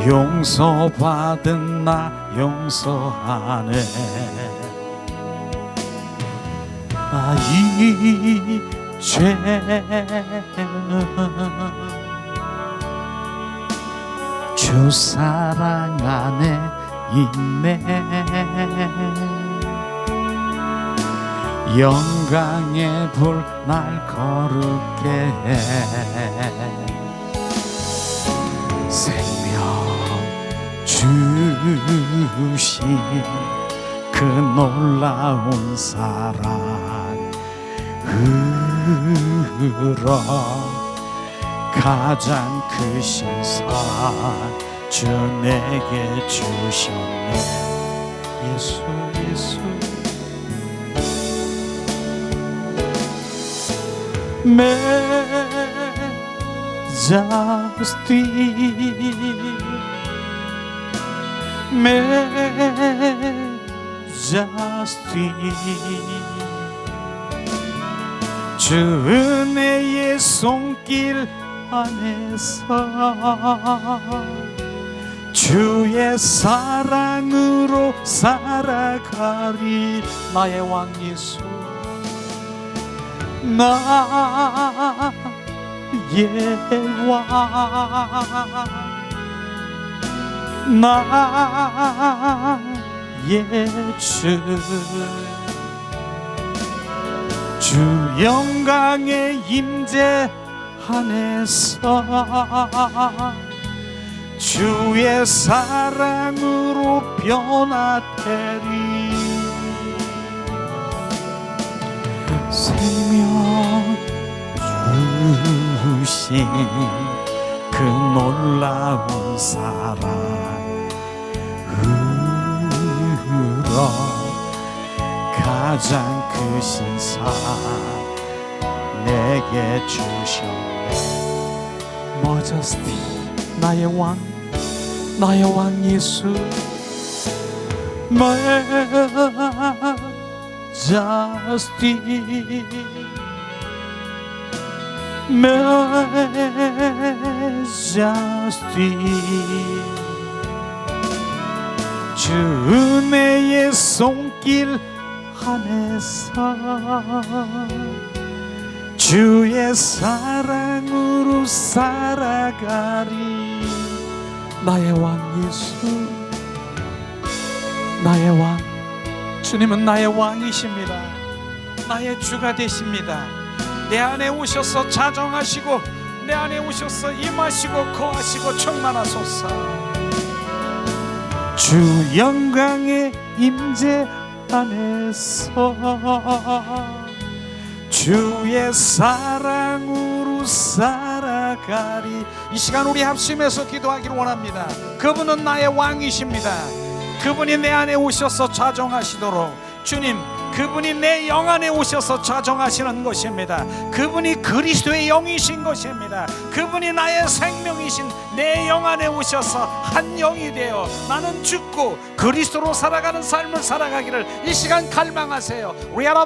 용서받은 나 용서하네. 이 죄는 주 사랑 안에 있네. 영광의 불 날 거룩게 해. 생명 주신 그 놀라운 사랑으로 가장 크신 상 주 내게 주셨네. 예수 예수 Majesty, Majesty, 주 은혜의 손길 안에서 주의 사랑으로 살아가리. 나의 왕 예수, 나의 왕, 나의 주 영광의 임재 안에서 주의 사랑으로 변화되리. 생명 주신 그 놀라운 사랑으로 가장 크신 상 내게 주셨네. Majesty, 나의 왕, 나의 왕 예수. Majesty, Majesty, 주 은혜의 손길 안에서 주의 사랑으로 살아가리. 나의 왕 예수, 나의 왕. 주님은 나의 왕이십니다. 나의 주가 되십니다. 내 안에 오셔서 자정하시고 내 안에 오셔서 임하시고 거하시고 충만하소서. 주 영광의 임재 안에서 주의 사랑으로 살아가리. 이 시간 우리 합심해서 기도하기를 원합니다. 그분은 나의 왕이십니다. 그분이 내 안에 오셔서 좌정하시도록. 주님, 그분이 내 영 안에 오셔서 좌정하시는 것입니다. 그분이 그리스도의 영이신 것입니다. 그분이 나의 생명이신 내 영 안에 오셔서 한 영이 되어 나는 죽고 그리스도로 살아가는 삶을 살아가기를 이 시간 갈망하세요. 우리